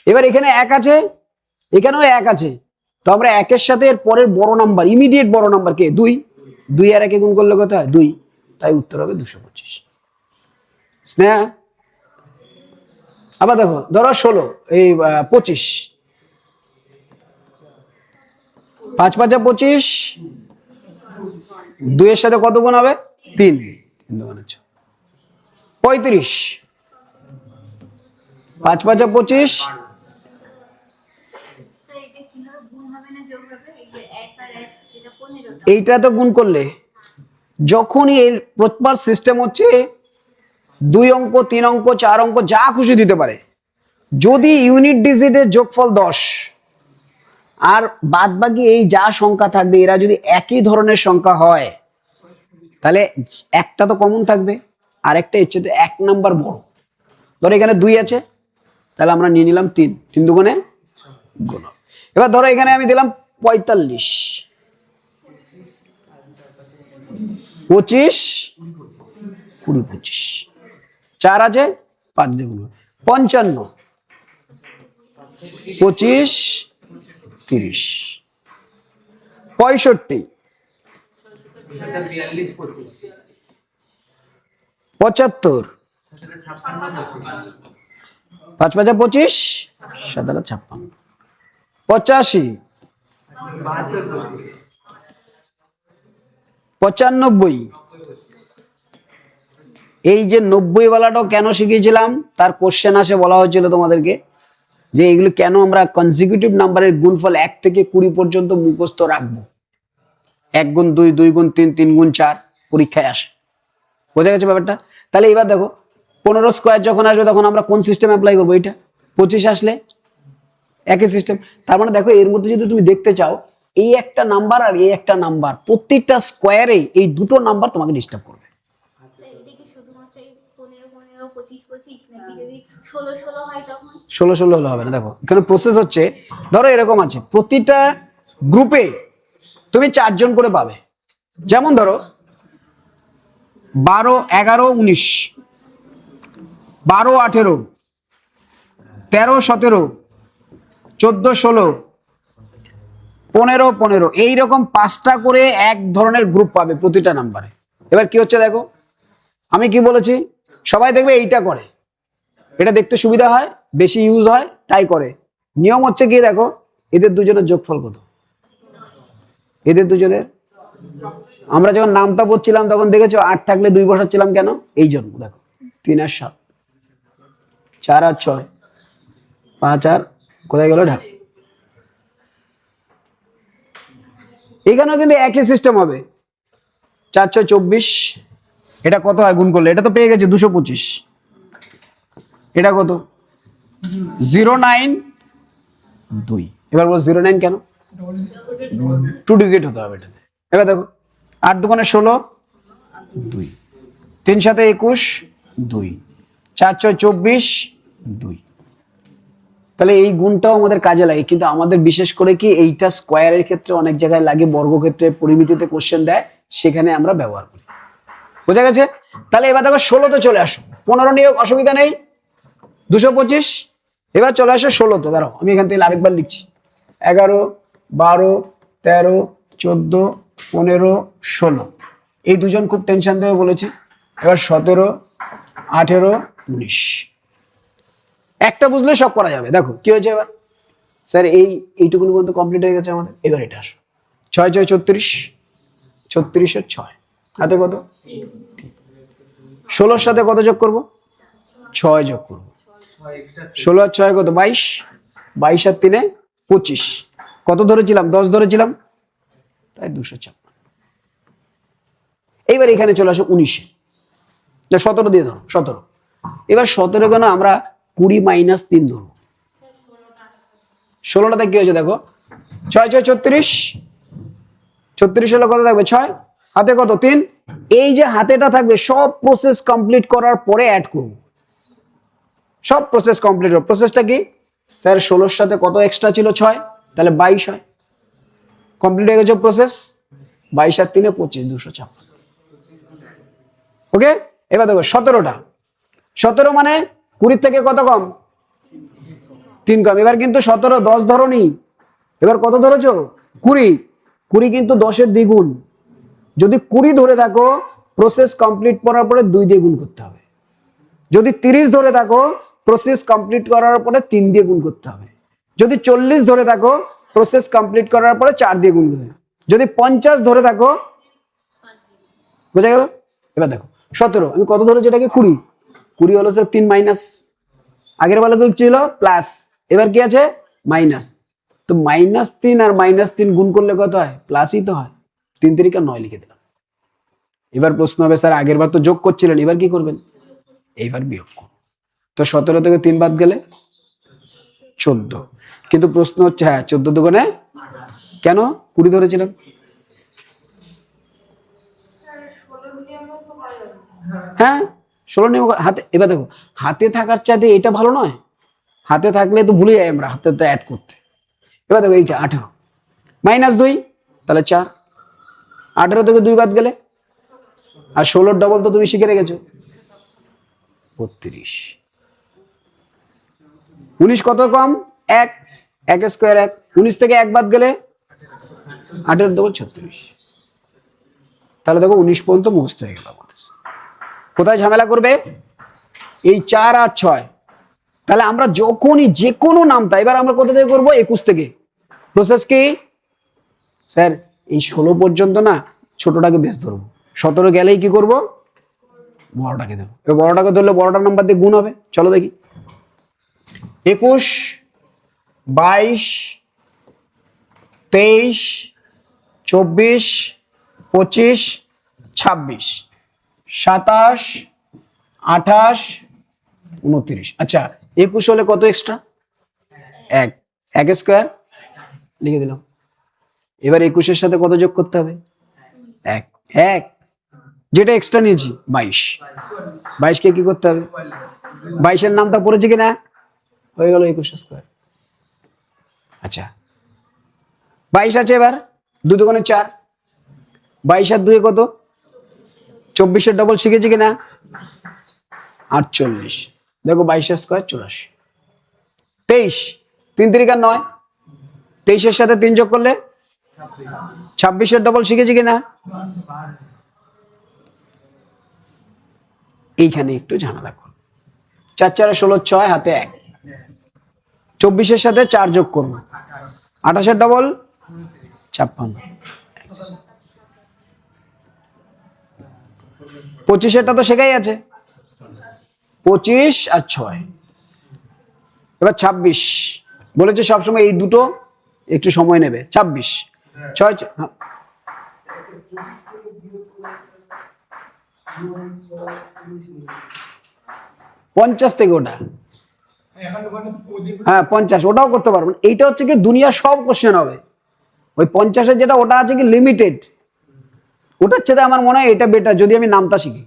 Speaker 1: এবার এখানে 1 আছে, এখানেও 1 আছে, তো আমরা 1-এর সাথে এর পরের বড় নাম্বার, ইমিডিয়েট বড় নাম্বার কে? 2। 2 আর 1 গুণ করলে কত হয়? 2, তাই উত্তর হবে 225। স্নেহা আবার দেখো, ধরো 16 এই 25, 5 5 25, 2 এর সাথে কত গুণ হবে? 3, 3 2 35, 5 5 25। এইটা তো গুণ করলে, যখনই এর প্রথম সিস্টেম হচ্ছে 2 অঙ্ক 3 অঙ্ক 4 অঙ্ক যা খুশি দিতে পারে, যদি ইউনিট ডিজিটের যোগফল 10 আর বাদ বাকি এই যা সংখ্যা থাকবে এরা যদি একই ধরনের সংখ্যা হয়, তাহলে একটা তো কমন থাকবে, আর একটা এর চেয়ে 1 নাম্বার বড়। ধরো এখানে 2 আছে, তাহলে আমরা নিয়ে নিলাম 3, 3 দুগুণে গুণ। এবার ধরো এখানে আমি দিলাম 45, 25 20 25, 4 আছে 5 দিয়ে গুণ, 55 25 30, 65 75, 5 5 25 7 56, 85 95। এই যে 90 ওয়ালাটাও কেন শিখিয়েছিলাম, তার কোশ্চেন আসে, বলা হয়েছিল তোমাদেরকে যে এগুলো কেন আমরা কনজিকিউটিভ নাম্বারের গুণফল 1 থেকে 20 পর্যন্ত মুখস্থ রাখবো। 1 গুণ 2, 2 গুণ 3, 3 গুণ 4 পরীক্ষায় আসে। বোঝা গেছে ব্যাপারটা? তাহলে এবার দেখো 15 স্কোয়ার যখন আসবে তখন আমরা কোন সিস্টেম অ্যাপ্লাই করবো? এটা 25 আসলে একই সিস্টেম। তার মানে দেখো এর মধ্যে যদি তুমি দেখতে চাও, এই একটা নাম্বার আর এই একটা নাম্বার, প্রত্যেকটা স্কোয়ারে এই দুটো নাম্বার তোমাকে ডিস্টার্ব করবে। 16 16 হলে হবে না। দেখো এখানে প্রসেস হচ্ছে, ধরো এরকম আছে, প্রতিটা গ্রুপে তুমি 4 জন করে পাবে। যেমন ধরো 12 11 19, 12 18, 13 17, 14 16, 15 15, এইরকম 5টা করে এক ধরনের গ্রুপ পাবে প্রতিটা নাম্বারে। এবার কি হচ্ছে দেখো, আমি কি বলেছি, সবাই দেখবে এইটা করে, এটা দেখতে সুবিধা হয়, বেশি ইউজ হয়, তাই করে। নিয়ম হচ্ছে কি দেখো, এদের দুজনের যোগফল কত? এদের দুজনের, আমরা যখন নামটা পড়ছিলাম তখন দেখেছো 8 থাকলে 2 বসাচ্ছিলাম কেন? এই জন্য। দেখো 3 আর 7, 4 আর 6, 5 আর কোথায় গেল ঢাক। এখানেও কিন্তু একই সিস্টেম হবে, 4 6 24, এটা কত হয় গুণ করলে? এটা তো পেয়ে গেছে 225, এটা কত? 09 2। এবার বল 09 কেন? 2 ডিজিট হতে হবে এটাতে। এবার দেখো 8 দুগুণে 16 2, 3 7 21 2, 4 6 24 2। তাহলে এই গুণটাও আমাদের কাজে লাগে, কিন্তু আমাদের বিশেষ করে কি এইটা স্কোয়ারের ক্ষেত্রে অনেক জায়গায় লাগে, বর্গক্ষেত্রে পরিমিতিতে কোশ্চেন দেয়, সেখানে আমরা ব্যবহার করি। বোঝা গেছে? তাহলে এবার দেখো 16 তে চলে আসো, 15 নিয়ে অসুবিধা নেই, 225। এবার চলে আসো 16 তে। দাঁড়াও আমি এখান থেকে আরেকবার লিখছি, 11 12 13, 14, 15, 16, এই দুজন খুব টেনশন দেবে বলেছি। এবার 17, 18, 19, একটা বুঝলে সব করা যাবে। দেখো কি হয়েছে এবার, স্যার এইটুকুনি পর্যন্ত কমপ্লিট হয়ে গেছে আমাদের। এবার এটা আসো, 6 6 34, 34 6 হাতে কত, 16 সাথে কত যোগ করব, 6 যোগ করব। 16 আর 6 কত, 22, 22 আর 3 25, কত ধরেছিলাম, 10 ধরেছিলাম, তাই 256। এইবার এখানে চলে আসো 19, 17 দিয়ে ধরো, 17। এবার 17 কেন আমরা 20 - 3 ধরবো। 16টাতে কি হয়েছে দেখো, 6 6 34, 34 হলে কত থাকবে, 6, হাতে কত, 3। এই যে হাতেটা থাকবে সব প্রসেস কমপ্লিট করার পরে অ্যাড করব, সব প্রসেস কমপ্লিট হবে। প্রসেসটা কি স্যার, 16 সাথে কত এক্সট্রা ছিল, 6, তাহলে 22 হয়। কমপ্লিট হয়ে গেছে প্রসেস। 22 আর 3 25, 256। ওকে, এবার দেখো 17টা, 17 মানে 20 থেকে কত কম, 3 কম। এবার কিন্তু 17 10 ধরনি, এবার কত ধরেছো, 20। 20 কিন্তু 10-এর দ্বিগুণ। যদি 20 ধরে থাকো, প্রসেস কমপ্লিট করার পরে 2 দিয়ে গুণ করতে হবে। যদি 30 ধরে থাকো, প্রসেস কমপ্লিট করার পরে 3 দিয়ে গুণ করতে হবে। যদি 40 ধরে থাকো, প্রসেস কমপ্লিট করার পরে 4 দিয়ে গুণ করতে হবে। যদি 50 ধরে থাকো, বোঝা গেল। এবার দেখো 17, আমি কত ধরেছি এটাকে, 20। 20 হলো 3 মাইনাস, আগের বেলা ছিল প্লাস, এবার কি আছে মাইনাস। তো -3 আর -3 গুণ করলে কত হয়, প্লাসই তো হয়। 3 3 9 লিখে দিলাম। এবার প্রশ্ন হবে স্যার আগের বার তো যোগ করছিলেন, এবার কি করবেন, এইবার বিয়োগ করুন। তো 17 থেকে 3 বাদ গেলে 14, কিন্তু প্রশ্ন হচ্ছে হ্যাঁ 14 দুগুণে, কেন 20 ধরেছিলাম, হ্যাঁ 16 নিয়ম হাতে। এবার দেখো হাতে থাকার চাইতে এটা ভালো নয়, হাতে থাকলে তো ভুলে যাই আমরা হাতে তো অ্যাড করতে। এবার দেখো এইটা 18 -2, তাহলে 4। 18 থেকে 2 বাদ গেলে, আর 16 ডবল তো তুমি শিখে রেখেছো, 32। 19 কত কম, 1, 1 স্কোয়ার 1। 19 থেকে 1 বাদ গেলে 18 ডবল 36। তাহলে দেখো 19 পর্যন্ত মুখস্থ হয়ে গেল আমাদের। কোথায় ঝামেলা করবে, এই 4 আর 6। তাহলে আমরা যখনই যে কোনো নামতা, এবার আমরা কোথা থেকে করবো, 21 থেকে। প্রসেস কি স্যার, এই 16 পর্যন্ত না ছোটটাকে বেশ ধরবো, 17 গেলেই কি করব, বড়টাকে দেবো। এবার বড়টাকে ধরলে বড়টার নাম্বার দিয়ে গুণ হবে। চলো দেখি, 21, 22, 23, 24, 25, 26, 27, 28, 29। আচ্ছা 21 হলে কত এক্সট্রা, 1, 1 স্কোয়ার লিখে দিলাম। এবার 21-এর সাথে কত যোগ করতে হবে, 1, 1, যেটা এক্সট্রা নিয়েছি 22। 22কে কি করতে হবে, 22-এর নামটা পড়েছে কিনা, হয়ে গেল 21 স্কোয়ার। আচ্ছা 22 আছে, এবার 2 দুগুণে 4, 22 আর 2 কত, 24-এর ডবল শিখেছি কিনা, 48। দেখো 22 স্কোয়ার 84। 23, 3 3 9, 23-এর সাথে 3 যোগ করলে 26-এর ডবল শিখেছি কিনা, এইখানে একটু ঝামেলা করো। 4 4 16, 6 হাতে 1, 24-এর সাথে 4 যোগ করবো, 28-এর ডবল 56। 25-এরটা তো শেখাই আছে, 25 আর 6। এবার 26 বলেছে, সবসময় এই দুটো একটু সময় নেবে। 26 6 50 থেকে ওটা, হ্যাঁ 50 ওটাও করতে পারবেন। এইটা হচ্ছে কি দুনিয়ার সব কোশ্চেন হবে। ওই 50-এর যেটা ওটা আছে কি লিমিটেড, ওটার চেয়ে আমার মনে হয় এটা বেটার যদি আমি নামতা শিখি।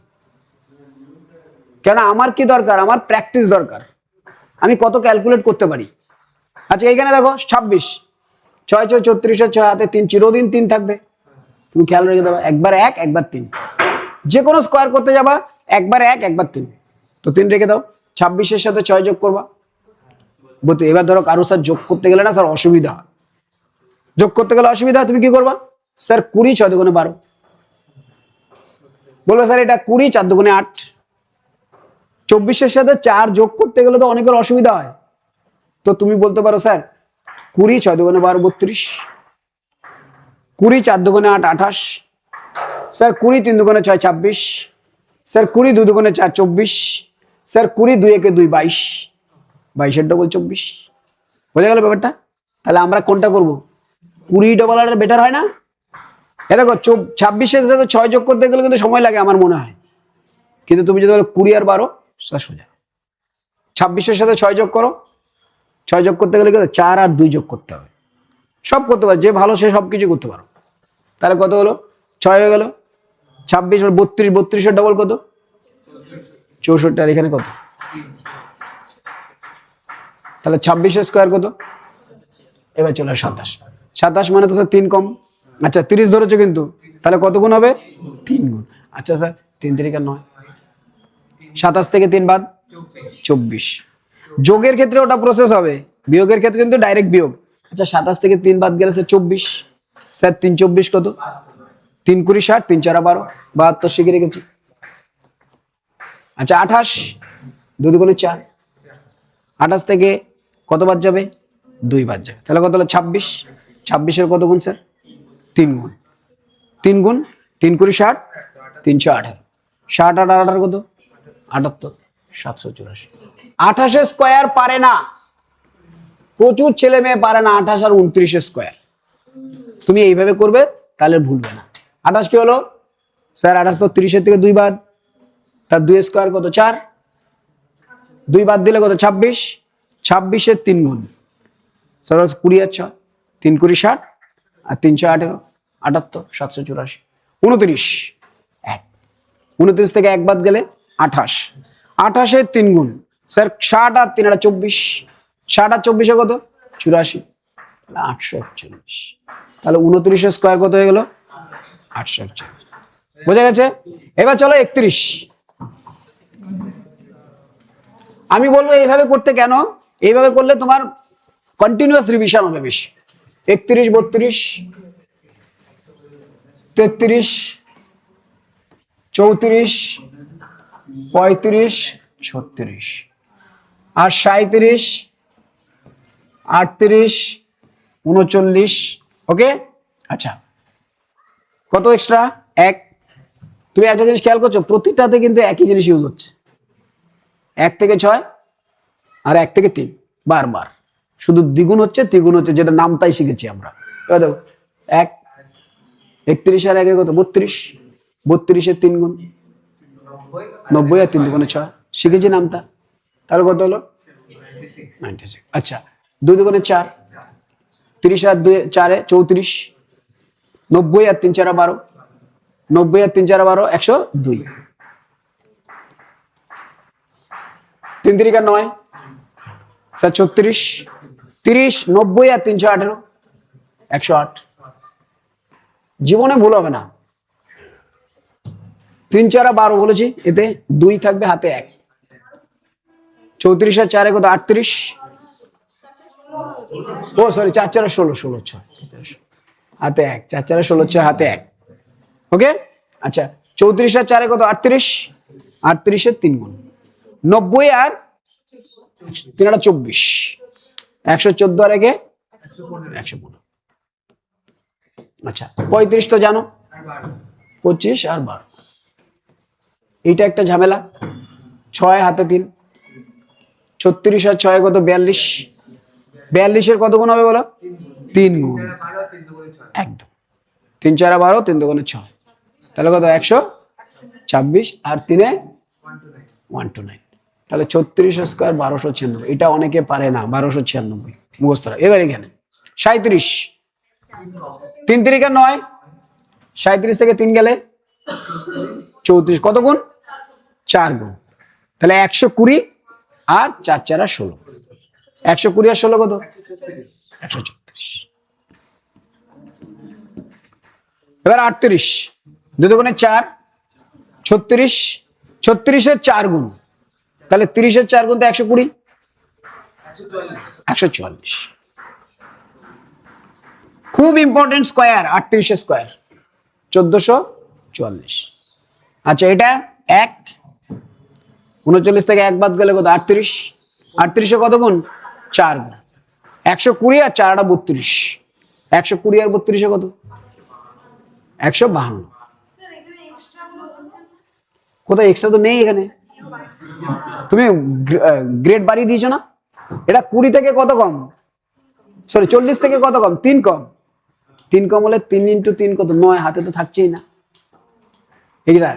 Speaker 1: কেন আমার কি দরকার, আমার প্র্যাকটিস দরকার, আমি কত ক্যালকুলেট করতে পারি। আচ্ছা এইখানে দেখো 26, 6 6 34, 6 হাতে 3, চিরদিন 3 থাকবে। তুমি খেয়াল রেখে দেবা, একবার 1 একবার 3, যে কোনো স্কোয়ার করতে যাবা একবার 1 একবার 3, তো 3 রেখে দাও। 26-এর সাথে 6 যোগ করবা। এবার ধরো কারো স্যার যোগ করতে গেলে না স্যার অসুবিধা, যোগ করতে গেলে অসুবিধা, তুমি কি করবা? স্যার 20 6 দুগুণে 12, বলবো স্যার এটা 20 4 দুগুণে 8। 24-এর সাথে 4 যোগ করতে গেলে তো অনেকের অসুবিধা হয়, তো তুমি বলতে পারো স্যার 20 6 দুগুণে 12 32, 20 4 দুগুণে 8 28, স্যার 20 3 দুগুণে 6 26, স্যার 20 2 দুগুণে 4 24, স্যার 20 2 একে 2 22, 22 ডবল 24। বোঝা গেল ব্যাপারটা? তাহলে আমরা কোনটা করব? 20 ডবল 8 বেটার হয় না? এ দেখো 26-এর সাথে 6 যোগ করতে গেলে কিন্তু সময় লাগে আমার মনে হয়, কিন্তু তুমি যদি বলো 20 আর 12 সোজা। 26-এর সাথে 6 যোগ করো, 6 যোগ করতে গেলে 4 আর 2 যোগ করতে হবে। সব করতে পারো, যে ভালো সে সব কিছু করতে পারো। তাহলে কত হলো? 6 হয়ে গেল। 26 32, 32-এর ডবল কত? 64। আর এখানে কত? তাহলে 26-এর স্কোয়ার কত? এবার চলে 27। 27 মানে তো স্যার 3 কম। আচ্ছা 30 ধরেছো কিন্তু, তাহলে কত গুণ হবে? 3 গুণ। আচ্ছা স্যার 3 3 9, 27 থেকে 3 বাদ 24। যোগের ক্ষেত্রে ওটা প্রসেস হবে, বিয়োগের ক্ষেত্রে কিন্তু ডাইরেক্ট বিয়োগ। আচ্ছা 27 থেকে 3 বাদ গেলে স্যার 24। স্যার 3 24 কত? 3 20 60, 3 4 12, 72 শিখে রেখেছি। আচ্ছা 28, 2 দুগুণে 4, 28 থেকে কত বাদ যাবে? 2 বাদ যাবে, তাহলে কত হলো? 26। 26-এর কত গুণ স্যার? 3 গুণ। 3 গুণ 3 20 60, 318, 60 আর 18 কত? 78, 784। 28 স্কোয়ার পারে না, প্রচুর ছেলে মেয়ে পারে না 28 আর 29 স্কোয়ার। তুমি এইভাবে করবে তাহলে ভুলবে না। 28 কি হলো স্যার? 28 তো 30-এর থেকে 2 বাদ, তার 2 স্কোয়ার কত? 4, 2 বাদ দিলে কত? 26। 26-এর 3 গুণ স্যার 20 আর 6, 3 20 60 আর 318 78, 784। 29 1, 29 থেকে 1 বাদ গেলে 28। 28-এর 3 গুণ স্যার 60 আর 3 24, 60 আর 24-এ কত? 84, তাহলে 841। তাহলে 29-এর স্কোয়ার কত হয়ে গেল? 841। বোঝা গেছে? এবার চলো 31। আমি বলবো এইভাবে করতে। কেন? এইভাবে করলে তোমার কন্টিনিউয়াস রিভিশন হবে বেশি। 31 32 33 34 35 36 আর 37 38 39। ওকে, আচ্ছা কত এক্সট্রা? 1। তুমি একটা জিনিস খেয়াল করছো, প্রতিটাতে কিন্তু একই জিনিস ইউজ হচ্ছে। 1 থেকে 6 আর 1 থেকে 3 বারবার, শুধু দ্বিগুণ হচ্ছে দ্বিগুণ হচ্ছে, যেটা নাম তাই শিখেছি আমরা। এবার দেখো 1, 31 আর 1 কত? 32, 32-এর 3 গুণ 90 আর 3 দুগুণে 6, শিখেছি নামটা। তাহলে কত হলো? 96। আচ্ছা 2 দুগুণে 4, 30 আর 2 4 34, 90 আর 3 4 12, 90 আর 3 4 12 102, 3 3 9 স্যার 36, 30 90 আর 318 108। জীবনে ভুল হবে না। 3 4 12 বলেছি, এতে 2 থাকবে, হাতে 1। 34 আর 4 কত? 38। ও সরি 4 4 16 16 6, হাতে 1। 4 4 16 6, হাতে 1। ওকে, আচ্ছা 34 আর 4 কত? 38, 38-এর 3 গুণ 90 আর 3 24, 114 আর 1 115। আচ্ছা 35 তো জানো, 25 আর 12। এইটা একটা ঝামেলা। 6 হাতে 3, 36 আর 6 কত? 42, 42-এর কত গুণ হবে বলো? 3 গুণ। একদম 3 4 12, 3 দুগুণে 6, তাহলে কত? 126 আর 3-এ 129। তাহলে 36 স্কোয়ার 1296। এটা অনেকে পারে না, 1296 মুখস্থ। এবার এখানে 37, 3 3 9, 37 থেকে 3 গেলে 34, কত গুণ? 4 গুণ। তাহলে 120 আর 4 4 16, 120 আর 16 কত? 134। এবার 38, 2 দুগুণে 4, 36, 36-এর 4 গুণ, তাহলে 30-এর 4 গুণ তো 120, 144। খুব ইম্পর্টেন্ট স্কোয়ার, 38 স্কোয়ার 1444। আচ্ছা এটা 1, 39 থেকে 1 বাদ গেলে কত? 38। 38 কত গুণ? 4 গুণ। 120 আর 4টা 32। 120 আর 32 কত? 152। কোথায় এক্সট্রা তো নেই এখানে, তুমি গ্রেড বাড়িয়ে দিয়েছো না। এটা 20 থেকে কত কম? সরি 40 থেকে কত কম? 3 কম। 3 কম হলে 3 × 3 কত? 9, হাতে তো থাকছেই না। এইটা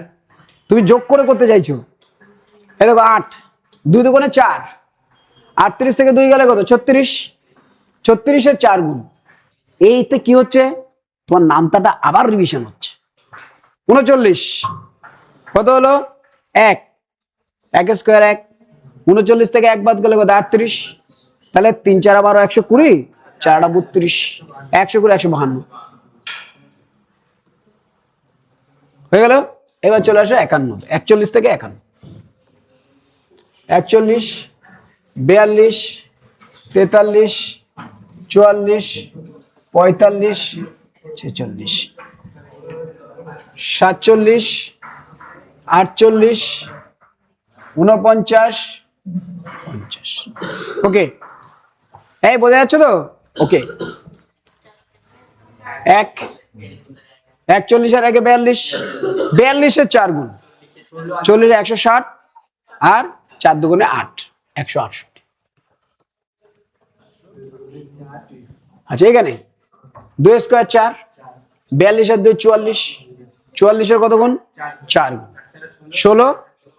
Speaker 1: তুমি যোগ করে করতে চাইছো। এই দেখো 8, 2 দুগুণে 4, 38 থেকে 2 গেলে কত? 36। 36 এর 4 গুণ। এইতে কি হচ্ছে? তোমার নামতাটা আবার রিভিশন হচ্ছে। 39 কত হলো? 1, 1 স্কোয়ার 1। 39 থেকে 1 বাদ গেলে কত? 38। তাহলে 3 4 12 120, 4টা 32, 120 152 হয়ে গেল। এবার চলে আসো 51, 41 থেকে 51। 41, 42, 43, 44, 45, 46, 47, 48, 49, 50। ওকে, এই বোঝা যাচ্ছে তো? ওকে, 1, 41 আর 1 42, 42 এর 4 গুণ 40 160 আর 4 দুগুণে 8, 168। আচ্ছা এখানে 2 স্কোয়ার 4, 42 আর 2 44, 44 এর কত গুণ? 4 গুণ 16,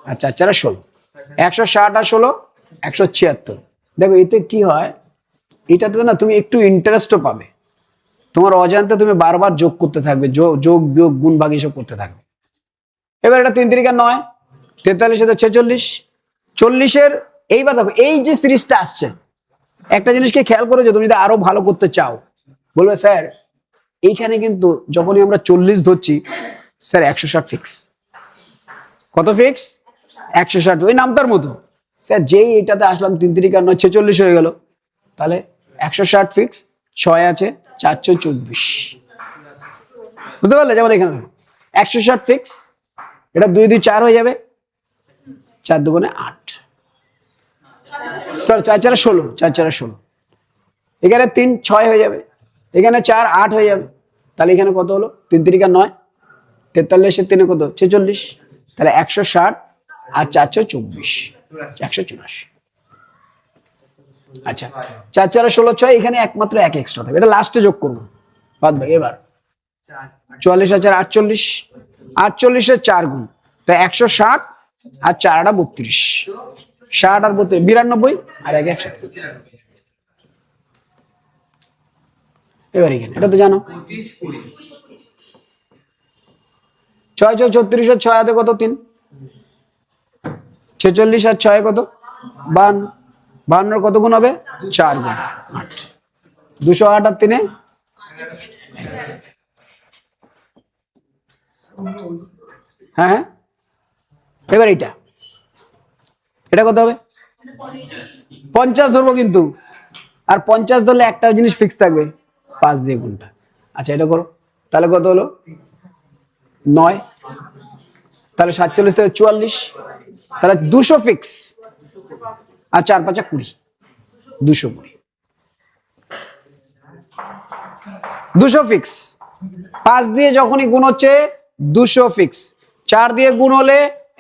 Speaker 1: আর 4 4 16, 160 আর 16 176। দেখো এতে কি হয়, এটাতে না তুমি একটু ইন্টারেস্টও পাবে। তোমার অজান্তে তুমি বারবার যোগ করতে থাকবে, যোগ বিয়োগ গুণ ভাগ এসব করতে থাকবে। এবার এটা 3 3 9, 43 46, 40 এইবার দেখো এই যে সিরিজটা আসছে, একটা জিনিসকে খেয়াল করেছো তুমি যদি আরো ভালো করতে চাও, বলবে স্যার এইখানে কিন্তু যখনই আমরা 40 ধরছি স্যার 160 ফিক্স। কত ফিক্স? 160। ওই নামটার মতো স্যার যেই এটাতে আসলাম 3 3 9 46 হয়ে গেল, তাহলে 160 ফিক্স, 6 আছে 424। বুঝতে পারলে? যেমন এখানে দেখো 160 ফিক্স, এটা 2 2 4 হয়ে যাবে, 4 দুগুণে 8, স্যার 4 4 16, 4 4 16। এখানে 3 6 হয়ে যাবে, এখানে 4 8 হয়ে যাবে। তাহলে এখানে কত হলো? 3 3 9, 43 এর 3 কত? 46। তাহলে 160 আর 424, 184। আচ্ছা 4 4 16 6, এখানে একমাত্র 1 এক্সট্রা থাকবে, এটা লাস্টে যোগ করবো বাদ বাকি। এবার 44 আর 4 48, 48 এর 4 গুণ, তো 160 আর 4টা 32, 60 আর 32 92, আর 1 170। এবার এখানে এটা তো জানো 6 6 36 আর 6 হাতে কত? 3, 46 আর 6 কত? 52, 52 কত গুণ হবে? 4 গুণ 8, 208 আর 3 হ্যাঁ হ্যাঁ। এবার এটা কত হবে? 50 ধরবো কিন্তু, আর 50 ধরলে একটা জিনিস ফিক্স থাকবে, 5 দিয়ে গুণটা। আচ্ছা এটা করো, তাহলে কত হলো? 9। তাহলে 47 থেকে 44, তাহলে 200 ফিক্স, আর 4 5 20, 220। 200 ফিক্স, 5 দিয়ে যখনই গুণ হচ্ছে 200 ফিক্স, 4 দিয়ে গুণ হলে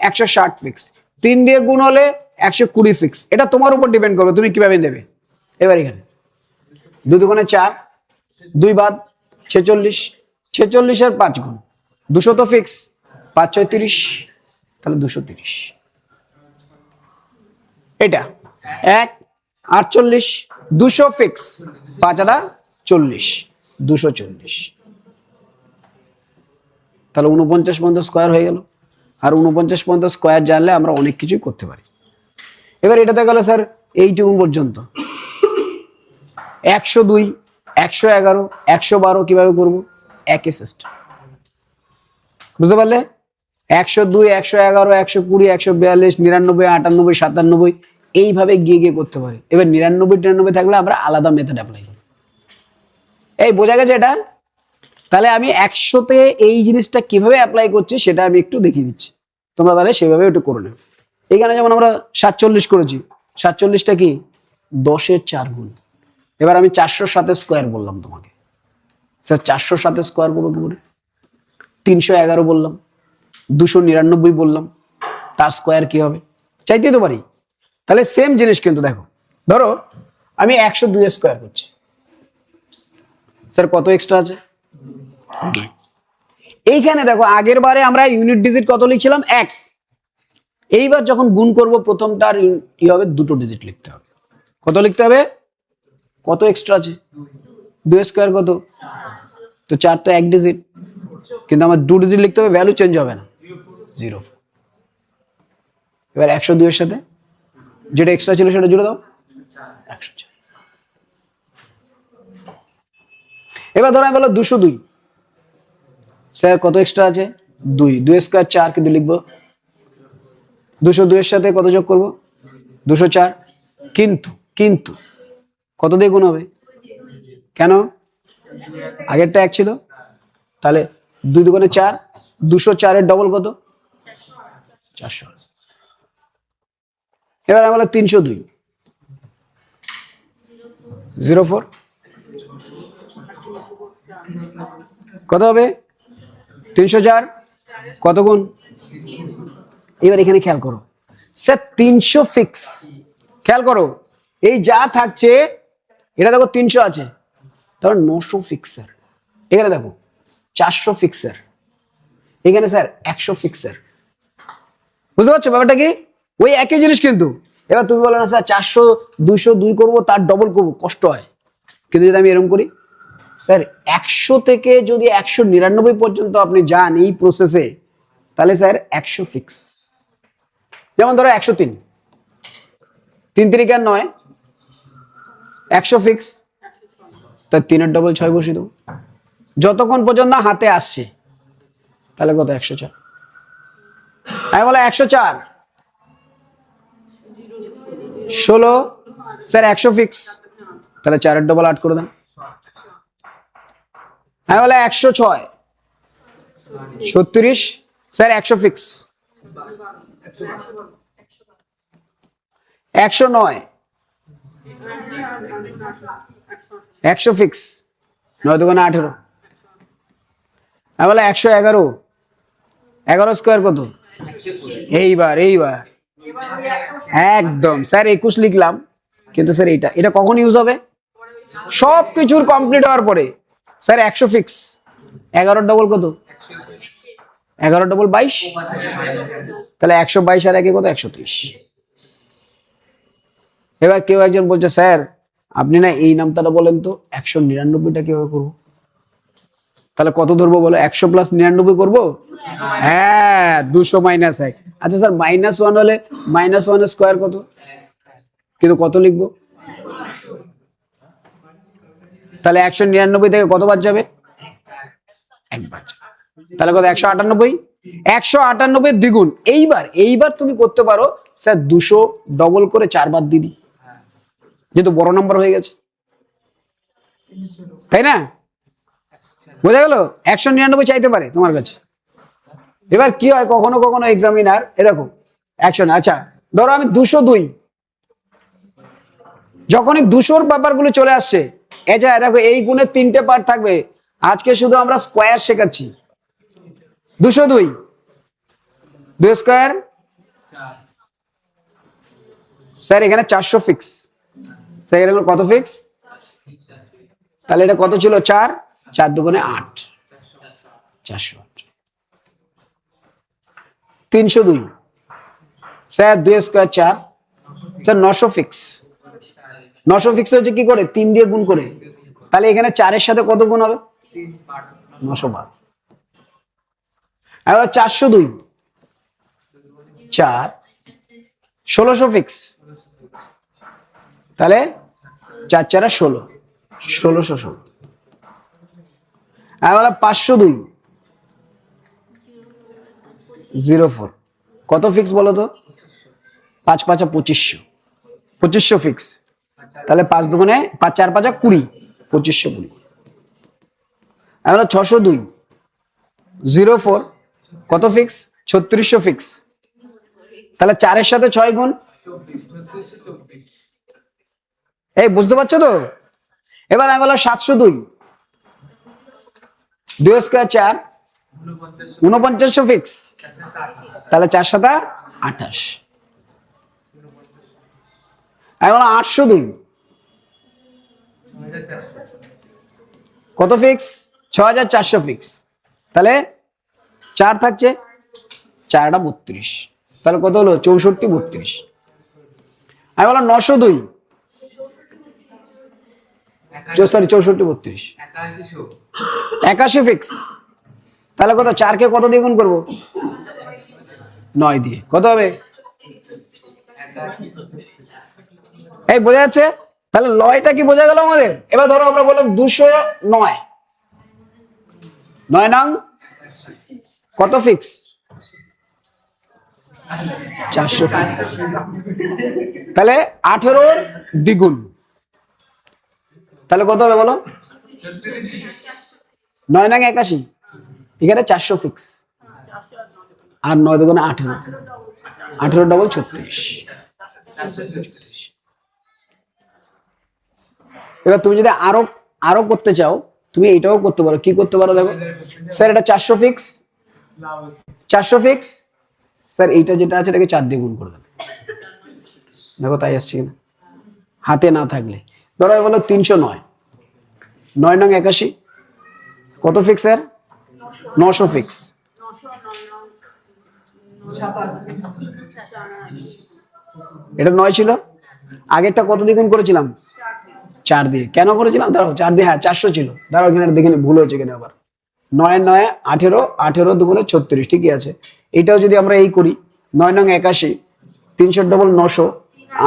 Speaker 1: 160 ফিক্স, 3 দিয়ে গুণ হলে 120 ফিক্স। এটা তোমার উপর ডিপেন্ড করবে তুমি কিভাবে নেবে। এবার এখানে 2 দুগুণে 4, 2 বাদ 46, 46 এর 5 গুণ 200 তো ফিক্স, 5 6 30, তাহলে 230। এটা 1 48, 200 ফিক্স, 5 আর 40, 240। তাহলে 49 পর্যন্ত স্কোয়ার হয়ে গেল। আর 49 পর্যন্ত স্কোয়ার জানলে আমরা অনেক কিছুই করতে পারি। এবার এটাতে গেল স্যার এইটুকু পর্যন্ত, 102, 111, 112 কিভাবে করবো? একই সিস্টেম। বুঝতে পারলে? 102, 111, 120, 142, 99, 98, 97 এইভাবে গিয়ে গিয়ে করতে পারি। এবার 99 99 থাকলে আমরা আলাদা মেথড অ্যাপ্লাই করি। এই বোঝা গেছে এটা? তাহলে আমি 100-তে এই জিনিসটা কিভাবে অ্যাপ্লাই করছি সেটা আমি একটু দেখিয়ে দিচ্ছি, তোমরা তাহলে সেভাবে একটু করে নেবে। এখানে যেমন আমরা 47 করেছি, 47টা কি 10-এর 4 গুণ। এবার আমি 407 স্কোয়ার বললাম তোমাকে, স্যার 407 স্কোয়ার করবো কি করে? 311 বললাম, 299 বললাম, তার স্কোয়ার কি হবে? চাইতেই তো পারি। তাহলে সেম জিনিস কিন্তু দেখো, ধরো আমি 102 স্কোয়ার করছি, স্যার কত এক্সট্রা আছে? 2। এইখানে দেখো আগের বারে আমরা ইউনিট ডিজিট কত লিখছিলাম? 1। এইবার যখন গুণ করব প্রথমটার কি হবে? 2টো ডিজিট লিখতে হবে। কত লিখতে হবে? কত এক্সট্রা আছে? 2 স্কোয়ার কত? তো 4 তো 1 ডিজিট, কিন্তু আমার 2 ডিজিট লিখতে হবে, ভ্যালু চেঞ্জ হবে না, 0। এবার 102 এর সাথে যেটা এক্সট্রা ছিল সেটা জুড়ে দাও, 104। এবার ধরো আমি বললাম 202, স্যার কত এক্সট্রা আছে? 2। 2 স্কোয়ার 4, কিন্তু লিখবো 202 এর সাথে কত যোগ করব? 204। কিন্তু কিন্তু কত দিয়ে গুণ হবে? কেন? আগেরটা 1 ছিল, তাহলে 2 দুগুণে 4, 204-এর ডবল কত? 400। এবার আমি বললাম 302, 04 কত হবে? 304 কত গুণ? এবার এখানে খেয়াল করো, স্যার 300 ফিক্স, খেয়াল করো এই যা থাকছে এটা দেখো 300 আছে, তাহলে 900 ফিক্সার। এখানে দেখো 400 ফিক্সার, এখানে স্যার 100 ফিক্সার। বুঝতে পারছো ব্যাপারটা কি? ওই একই জিনিস কিন্তু। এবার তুমি বলো না স্যার 400 202 করবো, তার ডবল করবো, কষ্ট হয়। কিন্তু যদি আমি এরকম করি, স্যার 100 থেকে যদি 199 পর্যন্ত আপনি যান এই প্রসেসে, তাহলে স্যার 100 ফিক্স। যেমন ধরো 103, 3 3 আর 9, 100 ফিক্স, তার 3-এর ডবল 6 বসিয়ে দেবো, যতক্ষণ পর্যন্ত হাতে আসছে। তাহলে কত? 104। আমি বলা 104 16, স্যার 100 ফিক্স, তাহলে 4-এর ডবল 8 করে দেন। আমি বলা 106 36, স্যার 100 ফিক্স। 109 100 ফিক্স, 9 দুগুণে 18। আমি বলা 111, 11 স্কোয়ার কত? এইবার একদম স্যার 21 লিখলাম, কিন্তু স্যার এটা কখন ইউজ হবে? সব কিছুর কমপ্লিট হওয়ার পরে। স্যার 100 ফিক্স, 11 ডবল কত? 11 ডবল 22, তাহলে 122 আর 1 কত? 130। এবার কেউ একজন বলছে স্যার আপনি না এই নামটা বলেন তো, 199টা কিভাবে করবো? তাহলে কত ধরবো বলো? 100 প্লাস 99 করবো? হ্যাঁ, 200 মাইনাস 1। আচ্ছা স্যার -1 হলে -1 স্কোয়ার কত? কিন্তু কত লিখবো? তাহলে 199 থেকে কত বাদ যাবে? 1 বাদ যাবে। তাহলে কত? 198। 198 দ্বিগুণ। এইবার তুমি করতে পারো স্যার 200 ডবল করে 4 বাদ দিদি, যেহেতু বড় নাম্বার হয়ে গেছে, তাই না? বোঝা গেল? 199 চাইতে পারে তোমার কাছে। এবার কি হয় কখনো কখনো এক্সামিনার, এ দেখো 100, আচ্ছা ধরো আমি 202, যখনই 200-র ব্যাপারগুলো চলে আসছে, এটা দেখো এই গুণের 3টে পার্ট থাকবে। আজকে শুধু আমরা স্কোয়ার শেখাচ্ছি। 202, 2 স্কোয়ার, স্যার এখানে 400 ফিক্স, স্যার এখানে কত ফিক্স? তাহলে এটা কত ছিল? 4, 4 দুগুণে 8, 408। 302, sir 2 square 4, sir 900 fix. 900 fix হচ্ছে কি করে? 3 দিয়ে গুণ করে। তাহলে এখানে 4-এর সাথে কত গুণ হবে? 912। এবার 402, 4, 1600 ফিক্স, তাহলে 4 4 16, 1616। এবার 502, 04 কত ফিক্স বলো তো? 5 5 2500, 2500 ফিক্স। তাহলে 5 দুগুণে 5 4 5 20, 2520। এখন 602 04 কত ফিক্স? 3600 ফিক্স। তাহলে 4 এর সাথে 6 গুণ, এই বুঝতে পারছো তো? এবার আমি বললাম 702 2 স্কয়ার 4 4900 ফিক্স। তাহলে 4 7 28। আমি বললাম 802 কত ফিক্স? 6400 ফিক্স। তাহলে 4 থাকছে, 4 টা 32। তাহলে কত হলো? 64 32। আমি বললাম 902 সরি 64 32 81 ফিক্স। তাহলে কত? 4 কে কত দিয়ে গুণ করবো? 9 দিয়ে। কত হবে? এই বোঝা যাচ্ছে? তাহলে লয়টা কি বোঝা গেল আমাদের? এবার ধরো আমরা বললাম 209 9 নং কত ফিক্স? 400 ফিক্স। তাহলে 18 দ্বিগুণ, তাহলে কত হবে বলো? 9 নং 81, এখানে 400 ফিক্স, আর 9 দুগুণে 18, 18 ডবল 36। এবার তুমি যদি আরো আরো করতে চাও, তুমি এটাও করতে পারো। কি করতে পারো দেখো, স্যার এটা 400 ফিক্স, 400 ফিক্স স্যার, এইটা যেটা আছে এটাকে 4 দিয়ে গুণ করে দেবে। দেখো তাই আসছে কিনা হাতে না থাকলে। ধরো বলো 309 9 নং 81 কত ফিক্স স্যার? 900 ফিক্স। এটা 9 ছিল, আগেরটা কত দিয়ে গুণ করেছিলাম? 4 দিয়ে। কেন করেছিলাম? দাঁড়াও 4 দিয়ে, হ্যাঁ 400 ছিল। দাঁড়াও এখানে দেখে ভুল হয়েছে কিনা আবার। 9 9 18, 18 দুগুণে 36, ঠিকই আছে। এটাও যদি আমরা এই করি 9 নং 81 300 ডবল 900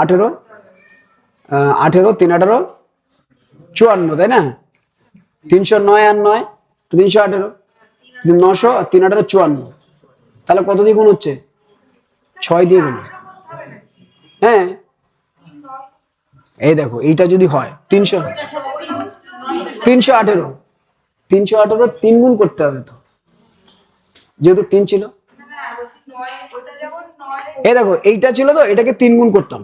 Speaker 1: 18 18 3 18 54, তাই না? 309 আর 9 318, 900 আর 3 18 54। তাহলে কত দিয়ে গুণ হচ্ছে? 6 দিয়ে গুণ। হ্যাঁ এই দেখো, এইটা যদি হয় 318 318 3 গুণ করতে হবে তো, যেহেতু 3 ছিল। এই দেখো এইটা ছিল তো, এটাকে 3 গুণ করতাম,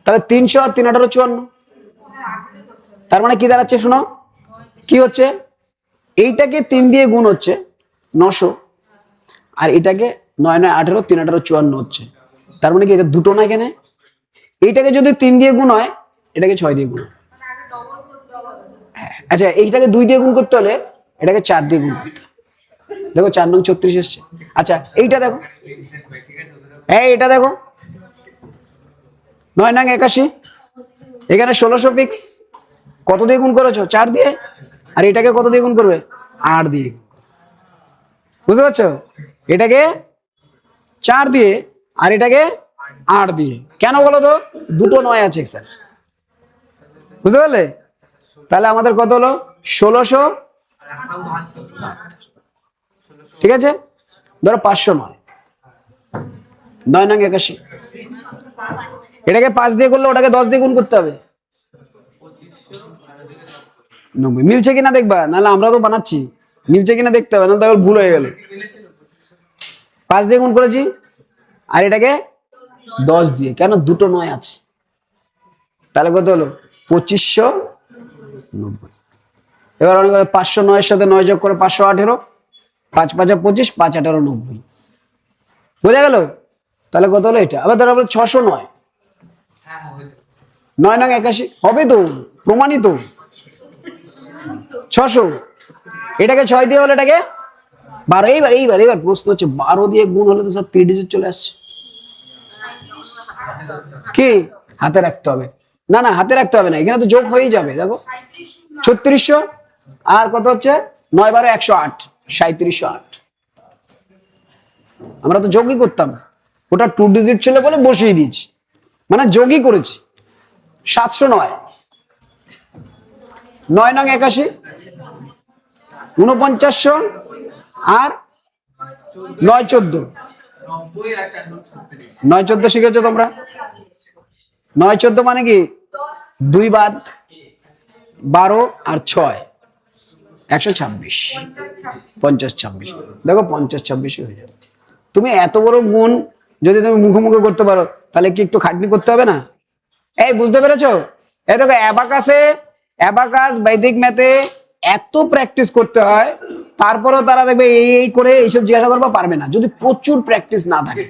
Speaker 1: তাহলে 300 আর 3 18 54। তার মানে কি দাঁড়াচ্ছে শোনো, কি হচ্ছে? এইটাকে 3 দিয়ে গুণ হচ্ছে 900, আর এটাকে 9 9 18 3 18 54 হচ্ছে। তার মানে কি এটা দুটো না এখানে? এইটাকে যদি 3 দিয়ে গুণ হয়, এটাকে 6 দিয়ে গুণ। আচ্ছা এইটাকে 2 দিয়ে গুণ করতে হলে এটাকে 4 দিয়ে গুণ করতে। দেখো 4 নং 36 এসছে। আচ্ছা এইটা দেখো, এই এটা দেখো 9 নং 81 এখানে 1600 ফিক্স। কত দিয়ে গুণ করেছো? 4 দিয়ে। আর এটাকে কত দিয়ে গুণ করবে? 8 দিয়ে। বুঝতে পারছো? এটাকে 4 দিয়ে আর এটাকে 8 দিয়ে। কেন বলো তো? দুটো 9 আছে স্যার, বুঝতে পারলে? তাহলে আমাদের কত হলো? 1600। ঠিক আছে, ধরো 509 9 নং 81, এটাকে 5 দিয়ে করলে ওটাকে 10 দিয়ে গুণ করতে হবে 90। মিলছে কিনা দেখবা, নাহলে আমরা তো বানাচ্ছি, মিলছে কিনা দেখতে হবে, না তাহলে ভুল হয়ে গেল। 5 দিয়ে গুণ করেছি, আর এটাকে 10 দিয়ে। কেন? দুটো 9 আছে। তাহলে কত হলো? 2590। এবার অনেক 509 এর সাথে 9 যোগ করে 518, 5 5 25, 5 18 90। বোঝা গেল? তাহলে কত হলো এটা? আবার ধরো 609 9 নং 81 হবে তো, প্রমাণিত 600। এটাকে 6 দিয়ে হলে এটাকে 12। এইবার প্রশ্ন হচ্ছে 12 দিয়ে গুণ হলে তো স্যার 3 ডিজিট চলে আসছে। কি হাতে রাখতে হবে? না না হাতে রাখতে হবে না, এখানে তো যোগ হয়েই যাবে। দেখো 3600 আর কত হচ্ছে? 9 12 108, 3708। আমরা তো যোগই করতাম, ওটা 2 ডিজিট ছিল বলে বসিয়ে দিয়েছি, মানে যোগই করেছি। 709 9 নং 81 4900 আর 9 14। 9 14 শিখেছো তোমরা? 9 14 মানে কি? 2 বাদ 12 আর 6 126, 50, 26, দেখো 50, 26 হয়ে যাবে। তুমি এত বড় গুণ যদি তুমি মুখোমুখি করতে পারো তাহলে কি একটু খাটনি করতে হবে না? এই বুঝতে পেরেছো? এই দেখো অ্যাবাকাস বৈদিক ম্যাথে এত প্র্যাকটিস করতে হয়, তারপরেও তারা দেখবে এই করে এইসব জিজ্ঞাসা করবা পারবে না যদি প্রচুর প্র্যাকটিস না থাকে।